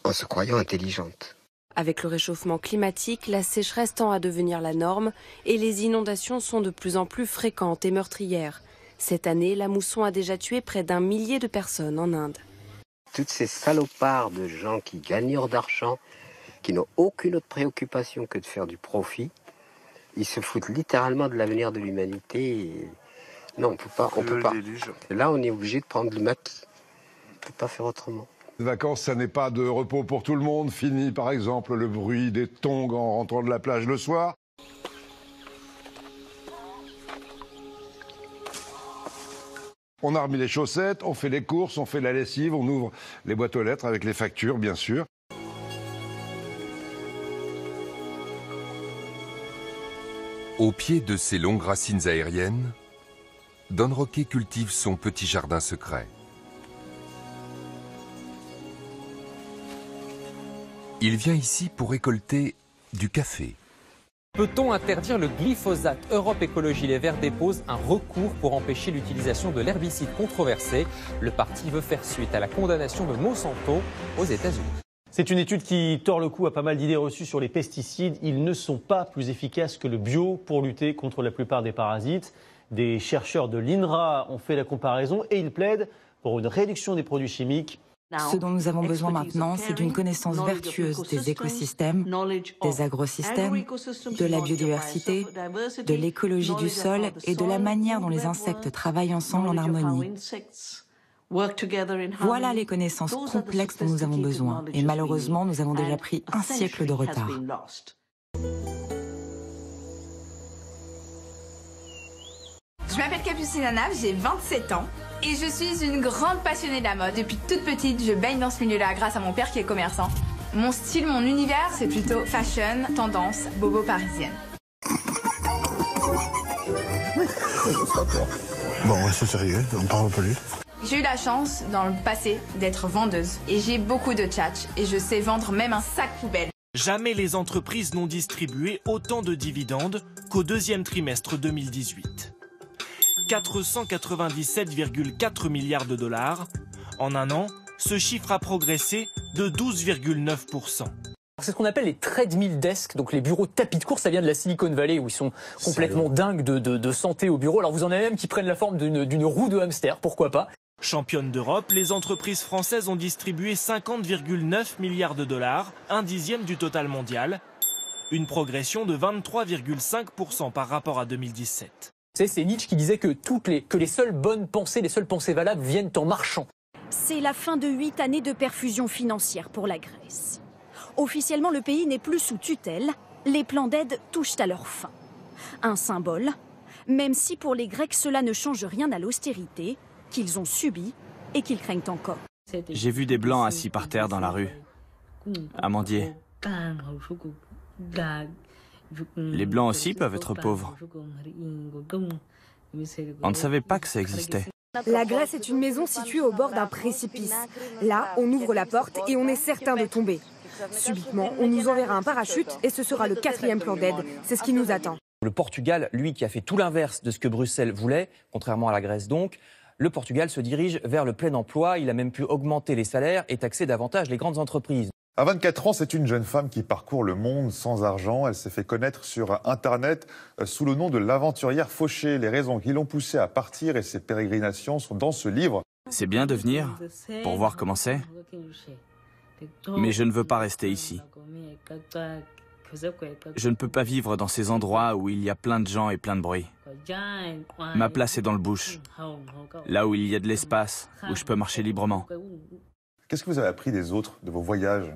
en se croyant intelligente. Avec le réchauffement climatique, la sécheresse tend à devenir la norme et les inondations sont de plus en plus fréquentes et meurtrières. Cette année, la mousson a déjà tué près d'1 millier de personnes en Inde. Toutes ces salopards de gens qui gagnent d'argent, qui n'ont aucune autre préoccupation que de faire du profit, ils se foutent littéralement de l'avenir de l'humanité. Non, on peut pas. Là, on est obligé de prendre le maquis. On ne peut pas faire autrement. Les vacances, ça n'est pas de repos pour tout le monde. Fini, par exemple, le bruit des tongs en rentrant de la plage le soir. On a remis les chaussettes, on fait les courses, on fait la lessive, on ouvre les boîtes aux lettres avec les factures, bien sûr. Au pied de ces longues racines aériennes, Don Roque cultive son petit jardin secret. Il vient ici pour récolter du café. Peut-on interdire le glyphosate? Europe Écologie Les Verts dépose un recours pour empêcher l'utilisation de l'herbicide controversé. Le parti veut faire suite à la condamnation de Monsanto aux États-Unis. C'est une étude qui tord le cou à pas mal d'idées reçues sur les pesticides. Ils ne sont pas plus efficaces que le bio pour lutter contre la plupart des parasites. Des chercheurs de l'INRA ont fait la comparaison et ils plaident pour une réduction des produits chimiques. Ce dont nous avons besoin maintenant, c'est d'une connaissance vertueuse des écosystèmes, des agrosystèmes, de la biodiversité, de l'écologie du sol et de la manière dont les insectes travaillent ensemble en harmonie. Voilà les connaissances complexes dont nous avons besoin. Et malheureusement, nous avons déjà pris un siècle de retard. Je m'appelle Capucine Anav, j'ai 27 ans et je suis une grande passionnée de la mode. Depuis toute petite, je baigne dans ce milieu-là grâce à mon père qui est commerçant. Mon style, mon univers, c'est plutôt fashion, tendance, bobo parisienne. Bon, on reste sérieux, on parle plus. J'ai eu la chance, dans le passé, d'être vendeuse et j'ai beaucoup de tchatch et je sais vendre même un sac poubelle. Jamais les entreprises n'ont distribué autant de dividendes qu'au deuxième trimestre 2018. 497,4 milliards de dollars. En un an, ce chiffre a progressé de 12,9%. C'est ce qu'on appelle les treadmill desks, donc les bureaux tapis de course. Ça vient de la Silicon Valley où ils sont complètement dingues de santé au bureau. Alors vous en avez même qui prennent la forme d'une roue de hamster, pourquoi pas. Championnes d'Europe, les entreprises françaises ont distribué 50,9 milliards de dollars, un dixième du total mondial. Une progression de 23,5% par rapport à 2017. C'est Nietzsche qui disait que les seules bonnes pensées, les seules pensées valables viennent en marchant. C'est la fin de 8 années de perfusion financière pour la Grèce. Officiellement, le pays n'est plus sous tutelle. Les plans d'aide touchent à leur fin. Un symbole, même si pour les Grecs, cela ne change rien à l'austérité qu'ils ont subie et qu'ils craignent encore. J'ai vu des Blancs assis par terre dans la rue, à mendier. Les Blancs aussi peuvent être pauvres. On ne savait pas que ça existait. La Grèce est une maison située au bord d'un précipice. Là, on ouvre la porte et on est certain de tomber. Subitement, on nous enverra un parachute et ce sera le 4e plan d'aide. C'est ce qui nous attend. Le Portugal, lui, qui a fait tout l'inverse de ce que Bruxelles voulait, contrairement à la Grèce donc, le Portugal se dirige vers le plein emploi. Il a même pu augmenter les salaires et taxer davantage les grandes entreprises. À 24 ans, c'est une jeune femme qui parcourt le monde sans argent. Elle s'est fait connaître sur Internet sous le nom de l'aventurière fauchée. Les raisons qui l'ont poussée à partir et ses pérégrinations sont dans ce livre. C'est bien de venir pour voir comment c'est, mais je ne veux pas rester ici. Je ne peux pas vivre dans ces endroits où il y a plein de gens et plein de bruit. Ma place est dans le bush, là où il y a de l'espace, où je peux marcher librement. Qu'est-ce que vous avez appris des autres, de vos voyages?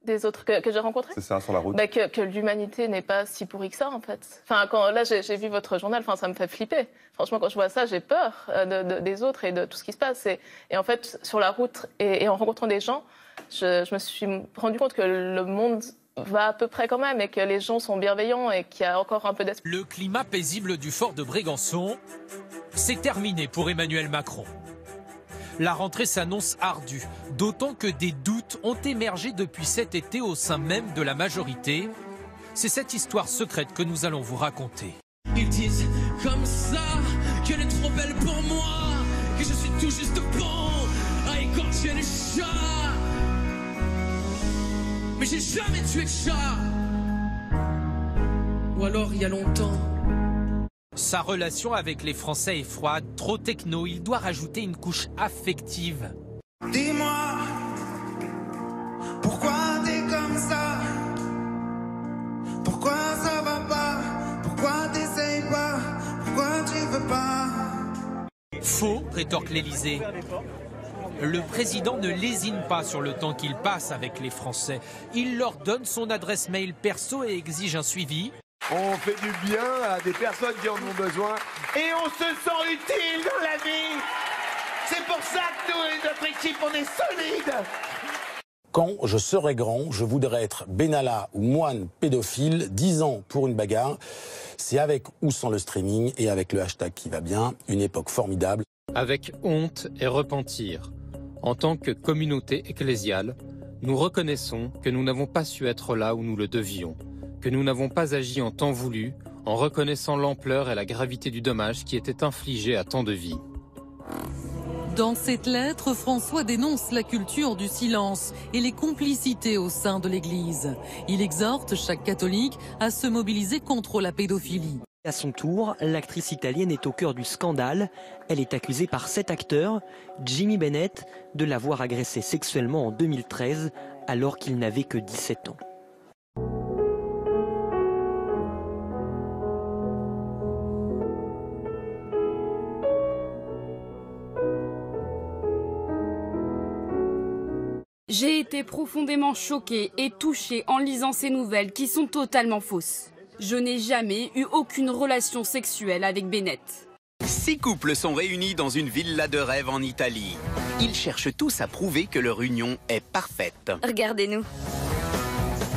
Des autres que j'ai rencontrés? C'est ça, sur la route. Que l'humanité n'est pas si pourrie que ça, en fait. Enfin, là, j'ai vu votre journal, ça me fait flipper. Franchement, quand je vois ça, j'ai peur des autres et de tout ce qui se passe. Et en fait, sur la route et en rencontrant des gens, je me suis rendu compte que le monde va à peu près quand même et que les gens sont bienveillants et qu'il y a encore un peu d'espoir. Le climat paisible du fort de Brégançon, C'est terminé pour Emmanuel Macron. La rentrée s'annonce ardue, d'autant que des doutes ont émergé depuis cet été au sein même de la majorité. C'est cette histoire secrète que nous allons vous raconter. Ils disent comme ça qu'elle est trop belle pour moi, que je suis tout juste bon à égorger les chats. Mais j'ai jamais tué de chat. Ou alors il y a longtemps. Sa relation avec les Français est froide, trop techno, il doit rajouter une couche affective. Dis-moi, pourquoi t'es comme ça? Pourquoi ça va pas? Pourquoi t'essayes pas? Pourquoi tu veux pas? Faux, rétorque l'Élysée. Le président ne lésine pas sur le temps qu'il passe avec les Français. Il leur donne son adresse mail perso et exige un suivi. On fait du bien à des personnes qui en ont besoin et on se sent utile dans la vie. C'est pour ça que nous et notre équipe, on est solides. Quand je serai grand, je voudrais être Benalla ou moine pédophile, 10 ans pour une bagarre. C'est avec ou sans le streaming et avec le hashtag qui va bien, une époque formidable. Avec honte et repentir, en tant que communauté ecclésiale, nous reconnaissons que nous n'avons pas su être là où nous le devions, que nous n'avons pas agi en temps voulu, en reconnaissant l'ampleur et la gravité du dommage qui était infligé à tant de vies. Dans cette lettre, François dénonce la culture du silence et les complicités au sein de l'Église. Il exhorte chaque catholique à se mobiliser contre la pédophilie. À son tour, l'actrice italienne est au cœur du scandale. Elle est accusée par 7 acteurs, Jimmy Bennett, de l'avoir agressée sexuellement en 2013 alors qu'il n'avait que 17 ans. J'ai été profondément choquée et touchée en lisant ces nouvelles qui sont totalement fausses. Je n'ai jamais eu aucune relation sexuelle avec Bennett. 6 couples sont réunis dans une villa de rêve en Italie. Ils cherchent tous à prouver que leur union est parfaite. Regardez-nous.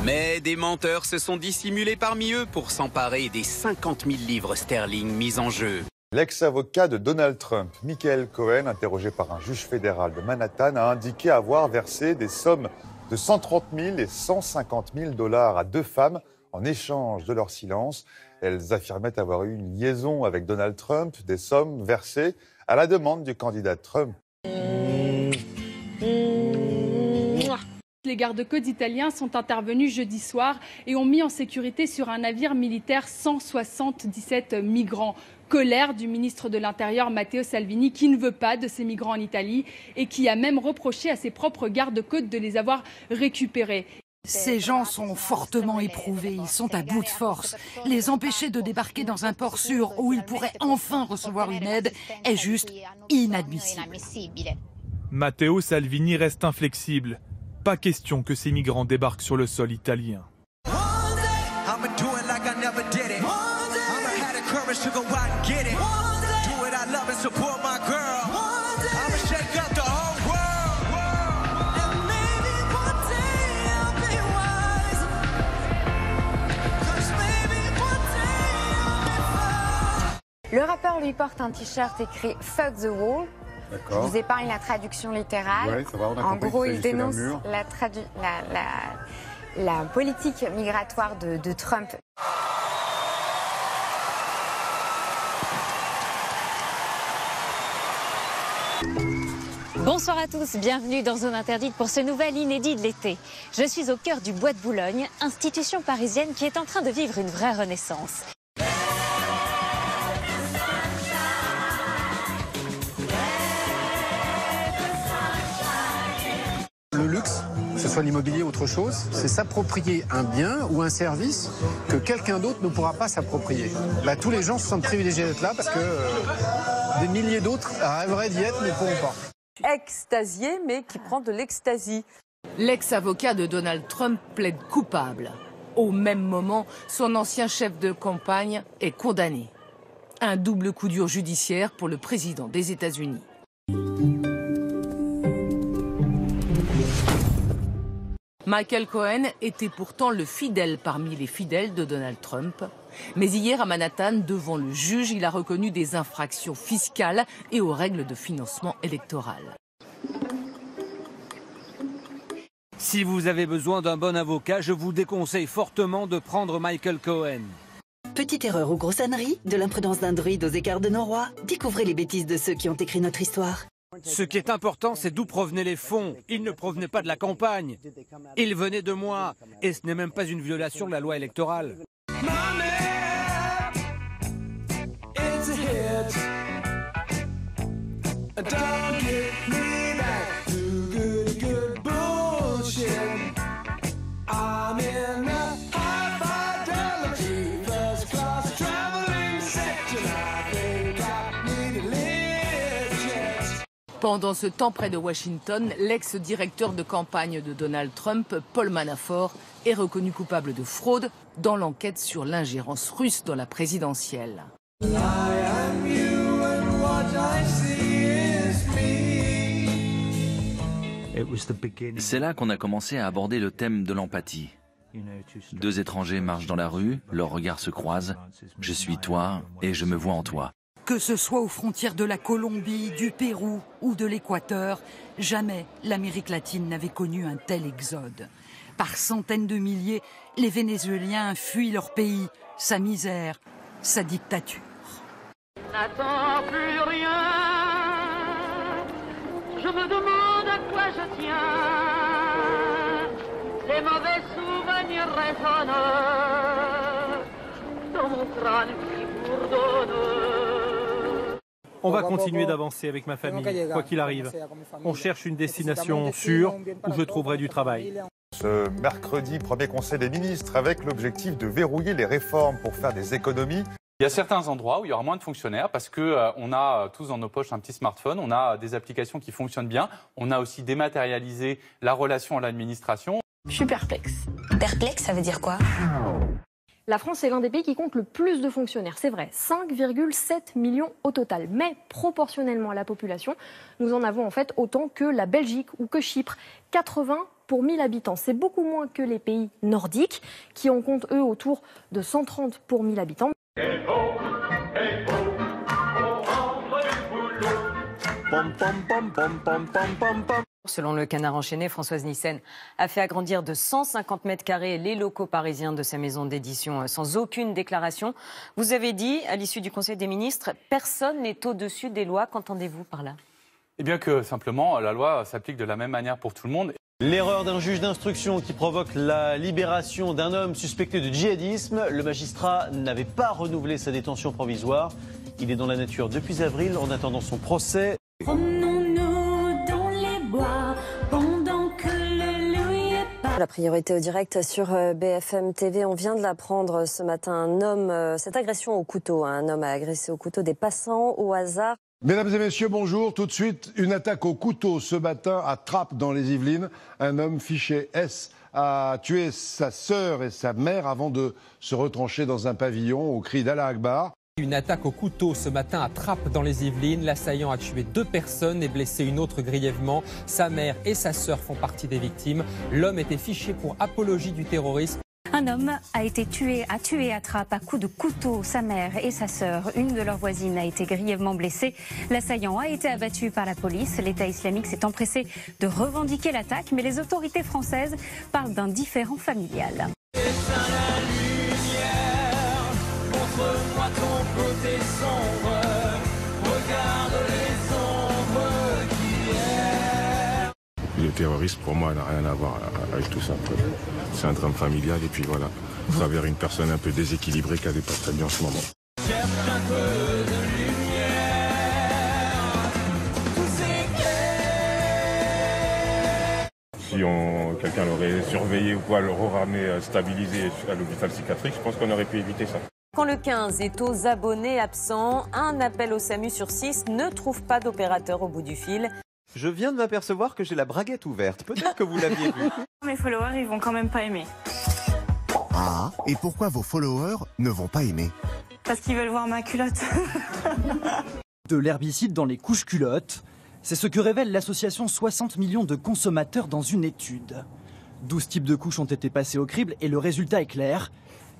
Mais des menteurs se sont dissimulés parmi eux pour s'emparer des 50 000 livres sterling mis en jeu. L'ex-avocat de Donald Trump, Michael Cohen, interrogé par un juge fédéral de Manhattan, a indiqué avoir versé des sommes de 130 000 et 150 000 $ à 2 femmes en échange de leur silence. Elles affirmaient avoir eu une liaison avec Donald Trump, des sommes versées à la demande du candidat Trump. Les gardes-côtes italiens sont intervenus jeudi soir et ont mis en sécurité sur un navire militaire 177 migrants. Colère du ministre de l'Intérieur Matteo Salvini qui ne veut pas de ces migrants en Italie et qui a même reproché à ses propres gardes-côtes de les avoir récupérés. Ces gens sont fortement éprouvés, ils sont à bout de force. Les empêcher de débarquer dans un port sûr où ils pourraient enfin recevoir une aide est juste inadmissible. Matteo Salvini reste inflexible. Pas question que ces migrants débarquent sur le sol italien. Le rappeur lui porte un t-shirt écrit « Fuck the Wall ». Je vous épargne la traduction littérale. Ouais, ça va, on a en gros, il dénonce la politique migratoire de Trump. Bonsoir à tous, bienvenue dans Zone Interdite pour ce nouvel inédit de l'été. Je suis au cœur du Bois de Boulogne, institution parisienne qui est en train de vivre une vraie renaissance. Le luxe, que ce soit l'immobilier ou autre chose, c'est s'approprier un bien ou un service que quelqu'un d'autre ne pourra pas s'approprier. Là, tous les gens se sentent privilégiés d'être là parce que des milliers d'autres rêveraient d'y être mais ne pourront pas. Extasié, mais qui prend de l'ecstasy. L'ex-avocat de Donald Trump plaide coupable. Au même moment, son ancien chef de campagne est condamné. Un double coup dur judiciaire pour le président des États-Unis. Michael Cohen était pourtant le fidèle parmi les fidèles de Donald Trump. Mais hier, à Manhattan, devant le juge, il a reconnu des infractions fiscales et aux règles de financement électoral. Si vous avez besoin d'un bon avocat, je vous déconseille fortement de prendre Michael Cohen. Petite erreur ou grosse ânerie, de l'imprudence d'un druide aux écarts de Noroît, découvrez les bêtises de ceux qui ont écrit notre histoire. Ce qui est important, c'est d'où provenaient les fonds. Ils ne provenaient pas de la campagne. Ils venaient de moi. Et ce n'est même pas une violation de la loi électorale. Pendant ce temps, près de Washington, l'ex-directeur de campagne de Donald Trump, Paul Manafort, est reconnu coupable de fraude dans l'enquête sur l'ingérence russe dans la présidentielle. C'est là qu'on a commencé à aborder le thème de l'empathie. Deux étrangers marchent dans la rue, leurs regards se croisent. Je suis toi et je me vois en toi. Que ce soit aux frontières de la Colombie, du Pérou ou de l'Équateur, jamais l'Amérique latine n'avait connu un tel exode. Par centaines de milliers, les Vénézuéliens fuient leur pays, sa misère, sa dictature. N'attends plus rien, je me demande à quoi je tiens. Les mauvais souvenirs résonnent dans mon crâne qui bourdonne. On va continuer d'avancer avec ma famille, quoi qu'il arrive. On cherche une destination sûre où je trouverai du travail. Ce mercredi, premier conseil des ministres avec l'objectif de verrouiller les réformes pour faire des économies. Il y a certains endroits où il y aura moins de fonctionnaires parce qu'on a tous dans nos poches un petit smartphone, on a des applications qui fonctionnent bien, on a aussi dématérialisé la relation à l'administration. Je suis perplexe. Perplexe, ça veut dire quoi? La France est l'un des pays qui compte le plus de fonctionnaires, c'est vrai, 5,7 millions au total. Mais proportionnellement à la population, nous en avons en fait autant que la Belgique ou que Chypre, 80 pour 1000 habitants. C'est beaucoup moins que les pays nordiques qui en comptent eux autour de 130 pour 1000 habitants. Selon le Canard enchaîné, Françoise Nyssen a fait agrandir de 150 mètres carrés les locaux parisiens de sa maison d'édition sans aucune déclaration. Vous avez dit, à l'issue du Conseil des ministres, personne n'est au-dessus des lois. Qu'entendez-vous par là? Eh bien que simplement, la loi s'applique de la même manière pour tout le monde. L'erreur d'un juge d'instruction qui provoque la libération d'un homme suspecté de djihadisme. Le magistrat n'avait pas renouvelé sa détention provisoire. Il est dans la nature depuis avril en attendant son procès. La priorité au direct sur BFM TV, on vient de l'apprendre ce matin, un homme, cette agression au couteau, un homme a agressé au couteau des passants au hasard. Mesdames et messieurs, bonjour. Tout de suite, une attaque au couteau ce matin à Trappes dans les Yvelines. Un homme fiché S a tué sa sœur et sa mère avant de se retrancher dans un pavillon au cri d'Allah Akbar. Une attaque au couteau ce matin à Trappes dans les Yvelines. L'assaillant a tué 2 personnes et blessé une autre grièvement. Sa mère et sa sœur font partie des victimes. L'homme était fiché pour apologie du terrorisme. Un homme a tué à Trappes à coups de couteau sa mère et sa sœur. Une de leurs voisines a été grièvement blessée. L'assaillant a été abattu par la police. L'État islamique s'est empressé de revendiquer l'attaque, mais les autorités françaises parlent d'un différend familial. Montre-moi ton côté sombre, regarde les ombres qui Le terrorisme, pour moi, n'a rien à voir avec tout ça. C'est un drame familial et puis voilà, à travers une personne un peu déséquilibrée qui n'allait pas très bien en ce moment. cherchent un peu de lumière, tous éclairs. Si quelqu'un l'aurait surveillé ou quoi, l'aurait ramené stabilisé à l'hôpital psychiatrique, je pense qu'on aurait pu éviter ça. Quand le 15 est aux abonnés absents, un appel au SAMU sur 6 ne trouve pas d'opérateur au bout du fil. Je viens de m'apercevoir que j'ai la braguette ouverte. Peut-être que vous l'aviez vu. Mes followers, ils vont quand même pas aimer. Ah, et pourquoi vos followers ne vont pas aimer? Parce qu'ils veulent voir ma culotte. De l'herbicide dans les couches culottes, c'est ce que révèle l'association 60 millions de consommateurs dans une étude. 12 types de couches ont été passés au crible et le résultat est clair.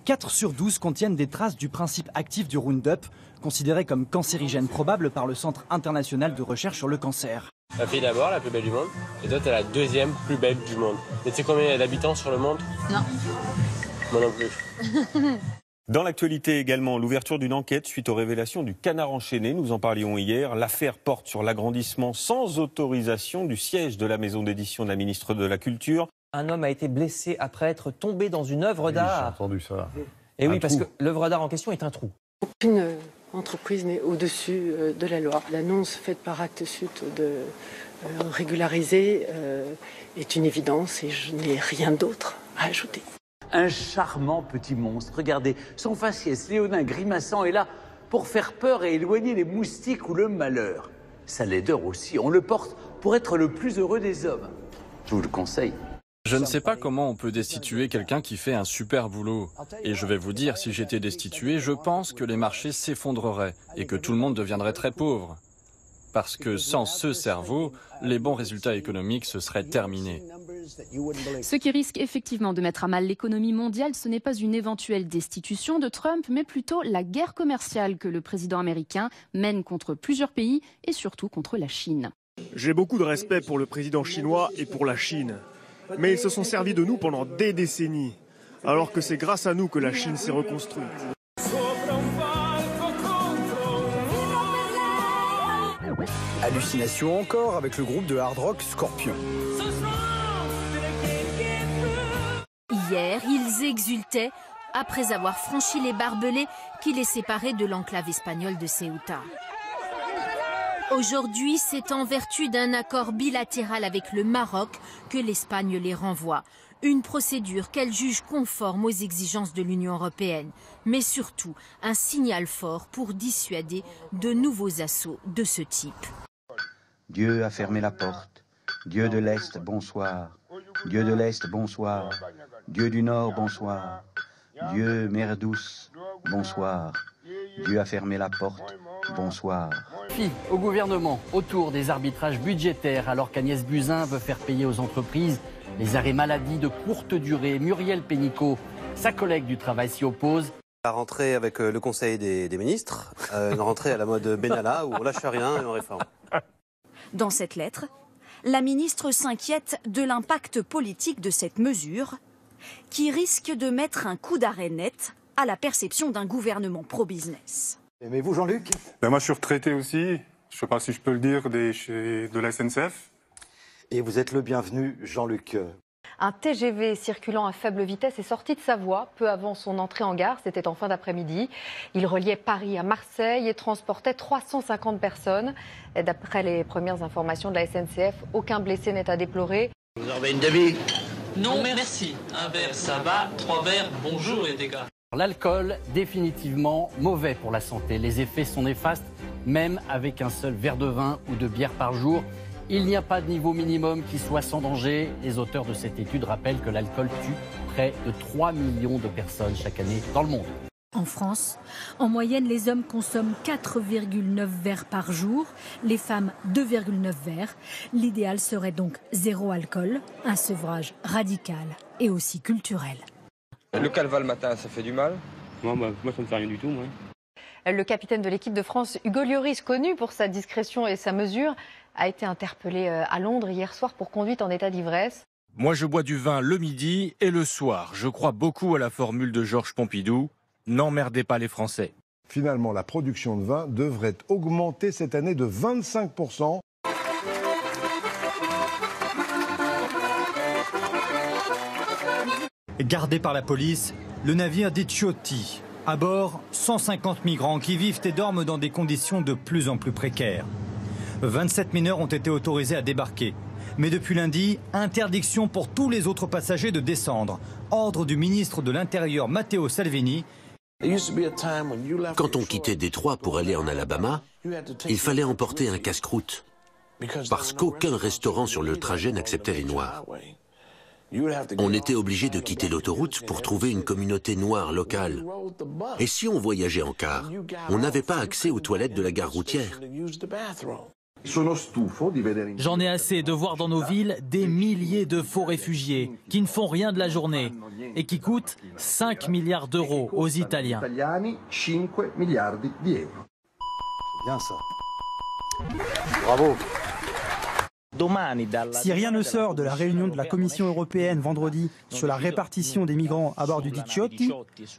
4 sur 12 contiennent des traces du principe actif du Roundup, considéré comme cancérigène probable par le Centre international de recherche sur le cancer. La fille d'abord, la plus belle du monde, et toi t'es la deuxième plus belle du monde. Et tu sais combien il y a d'habitants sur le monde? Non. Moi non plus. Dans l'actualité également, l'ouverture d'une enquête suite aux révélations du Canard enchaîné. Nous en parlions hier. L'affaire porte sur l'agrandissement sans autorisation du siège de la maison d'édition de la ministre de la Culture. Un homme a été blessé après être tombé dans une œuvre d'art. J'ai entendu ça. Et oui, parce que l'œuvre d'art en question est un trou. Aucune entreprise n'est au-dessus de la loi. L'annonce faite par Actes Sud de régulariser est une évidence et je n'ai rien d'autre à ajouter. Un charmant petit monstre. Regardez, son faciès léonin grimaçant est là pour faire peur et éloigner les moustiques ou le malheur. Sa laideur aussi, on le porte pour être le plus heureux des hommes. Je vous le conseille. Je ne sais pas comment on peut destituer quelqu'un qui fait un super boulot. Et je vais vous dire, si j'étais destitué, je pense que les marchés s'effondreraient et que tout le monde deviendrait très pauvre. Parce que sans ce cerveau, les bons résultats économiques se seraient terminés. Ce qui risque effectivement de mettre à mal l'économie mondiale, ce n'est pas une éventuelle destitution de Trump, mais plutôt la guerre commerciale que le président américain mène contre plusieurs pays et surtout contre la Chine. J'ai beaucoup de respect pour le président chinois et pour la Chine. Mais ils se sont servis de nous pendant des décennies, alors que c'est grâce à nous que la Chine s'est reconstruite. Hallucination encore avec le groupe de hard rock Scorpion. Hier, ils exultaient après avoir franchi les barbelés qui les séparaient de l'enclave espagnole de Ceuta. Aujourd'hui, c'est en vertu d'un accord bilatéral avec le Maroc que l'Espagne les renvoie. Une procédure qu'elle juge conforme aux exigences de l'Union européenne, mais surtout un signal fort pour dissuader de nouveaux assauts de ce type. Dieu a fermé la porte. Dieu de l'Est, bonsoir. Dieu de l'Est, bonsoir. Dieu du Nord, bonsoir. Dieu, mère douce, bonsoir. Dieu a fermé la porte, bonsoir. Au gouvernement, autour des arbitrages budgétaires, alors qu'Agnès Buzyn veut faire payer aux entreprises les arrêts maladie de courte durée. Muriel Pénicaud, sa collègue du travail, s'y oppose. La rentrée avec le Conseil des ministres, une rentrée à la mode Benalla où on lâche rien et on réforme. Dans cette lettre, la ministre s'inquiète de l'impact politique de cette mesure qui risque de mettre un coup d'arrêt net à la perception d'un gouvernement pro-business. Aimez-vous Jean-Luc? Moi je suis retraité aussi, je ne sais pas si je peux le dire, de la SNCF. Et vous êtes le bienvenu Jean-Luc. Un TGV circulant à faible vitesse est sorti de sa voie peu avant son entrée en gare, c'était en fin d'après-midi. Il reliait Paris à Marseille et transportait 350 personnes. D'après les premières informations de la SNCF, aucun blessé n'est à déplorer. Vous avez une demi? Non, merci. Un verre, ça va. 3 verres, bonjour les dégâts. L'alcool, définitivement mauvais pour la santé. Les effets sont néfastes, même avec un seul verre de vin ou de bière par jour. Il n'y a pas de niveau minimum qui soit sans danger. Les auteurs de cette étude rappellent que l'alcool tue près de 3 millions de personnes chaque année dans le monde. En France, en moyenne, les hommes consomment 4,9 verres par jour, les femmes 2,9 verres. L'idéal serait donc 0 alcool, un sevrage radical et aussi culturel. Le calva le matin, ça fait du mal? Moi, ça me fait rien du tout, moi. Le capitaine de l'équipe de France, Hugo Lloris, connu pour sa discrétion et sa mesure, a été interpellé à Londres hier soir pour conduite en état d'ivresse. Moi, je bois du vin le midi et le soir. Je crois beaucoup à la formule de Georges Pompidou. N'emmerdez pas les Français. Finalement, la production de vin devrait augmenter cette année de 25%. Gardé par la police, le navire Diciotti. À bord, 150 migrants qui vivent et dorment dans des conditions de plus en plus précaires. 27 mineurs ont été autorisés à débarquer. Mais depuis lundi, interdiction pour tous les autres passagers de descendre. Ordre du ministre de l'Intérieur Matteo Salvini. Quand on quittait Détroit pour aller en Alabama, il fallait emporter un casse-croûte. Parce qu'aucun restaurant sur le trajet n'acceptait les Noirs. On était obligé de quitter l'autoroute pour trouver une communauté noire locale. Et si on voyageait en car, on n'avait pas accès aux toilettes de la gare routière. J'en ai assez de voir dans nos villes des milliers de faux réfugiés qui ne font rien de la journée et qui coûtent 5 milliards d'euros aux Italiens. 5 miliardi di euro. Bien ça. Bravo. Si rien ne sort de la réunion de la Commission européenne vendredi sur la répartition des migrants à bord du Diciotti,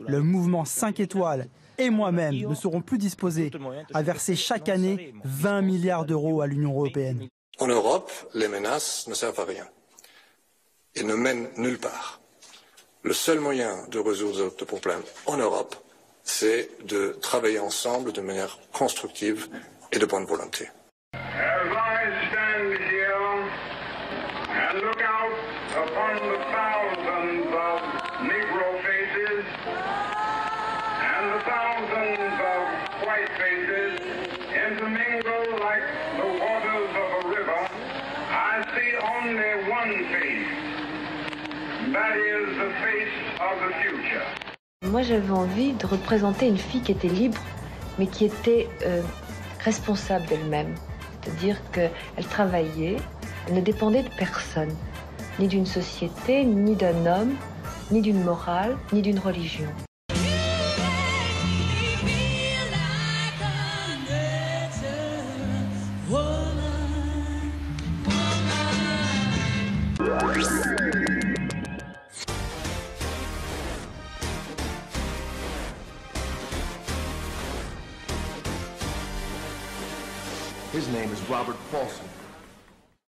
le mouvement 5 étoiles et moi-même ne serons plus disposés à verser chaque année 20 milliards d'euros à l'Union européenne. En Europe, les menaces ne servent à rien. Ils ne mènent nulle part. Le seul moyen de résoudre ce problème en Europe, c'est de travailler ensemble de manière constructive et de bonne volonté. And look out upon the thousands of Negro faces and the thousands of white faces intermingle like the waters of a river. I see only one face. That is the face of the future. Moi, j'avais envie de représenter une fille qui était libre, mais qui était responsable d'elle-même. C'est-à-dire qu'elle travaillait. Elle ne dépendait de personne, ni d'une société, ni d'un homme, ni d'une morale, ni d'une religion. His name is Robert Paulson.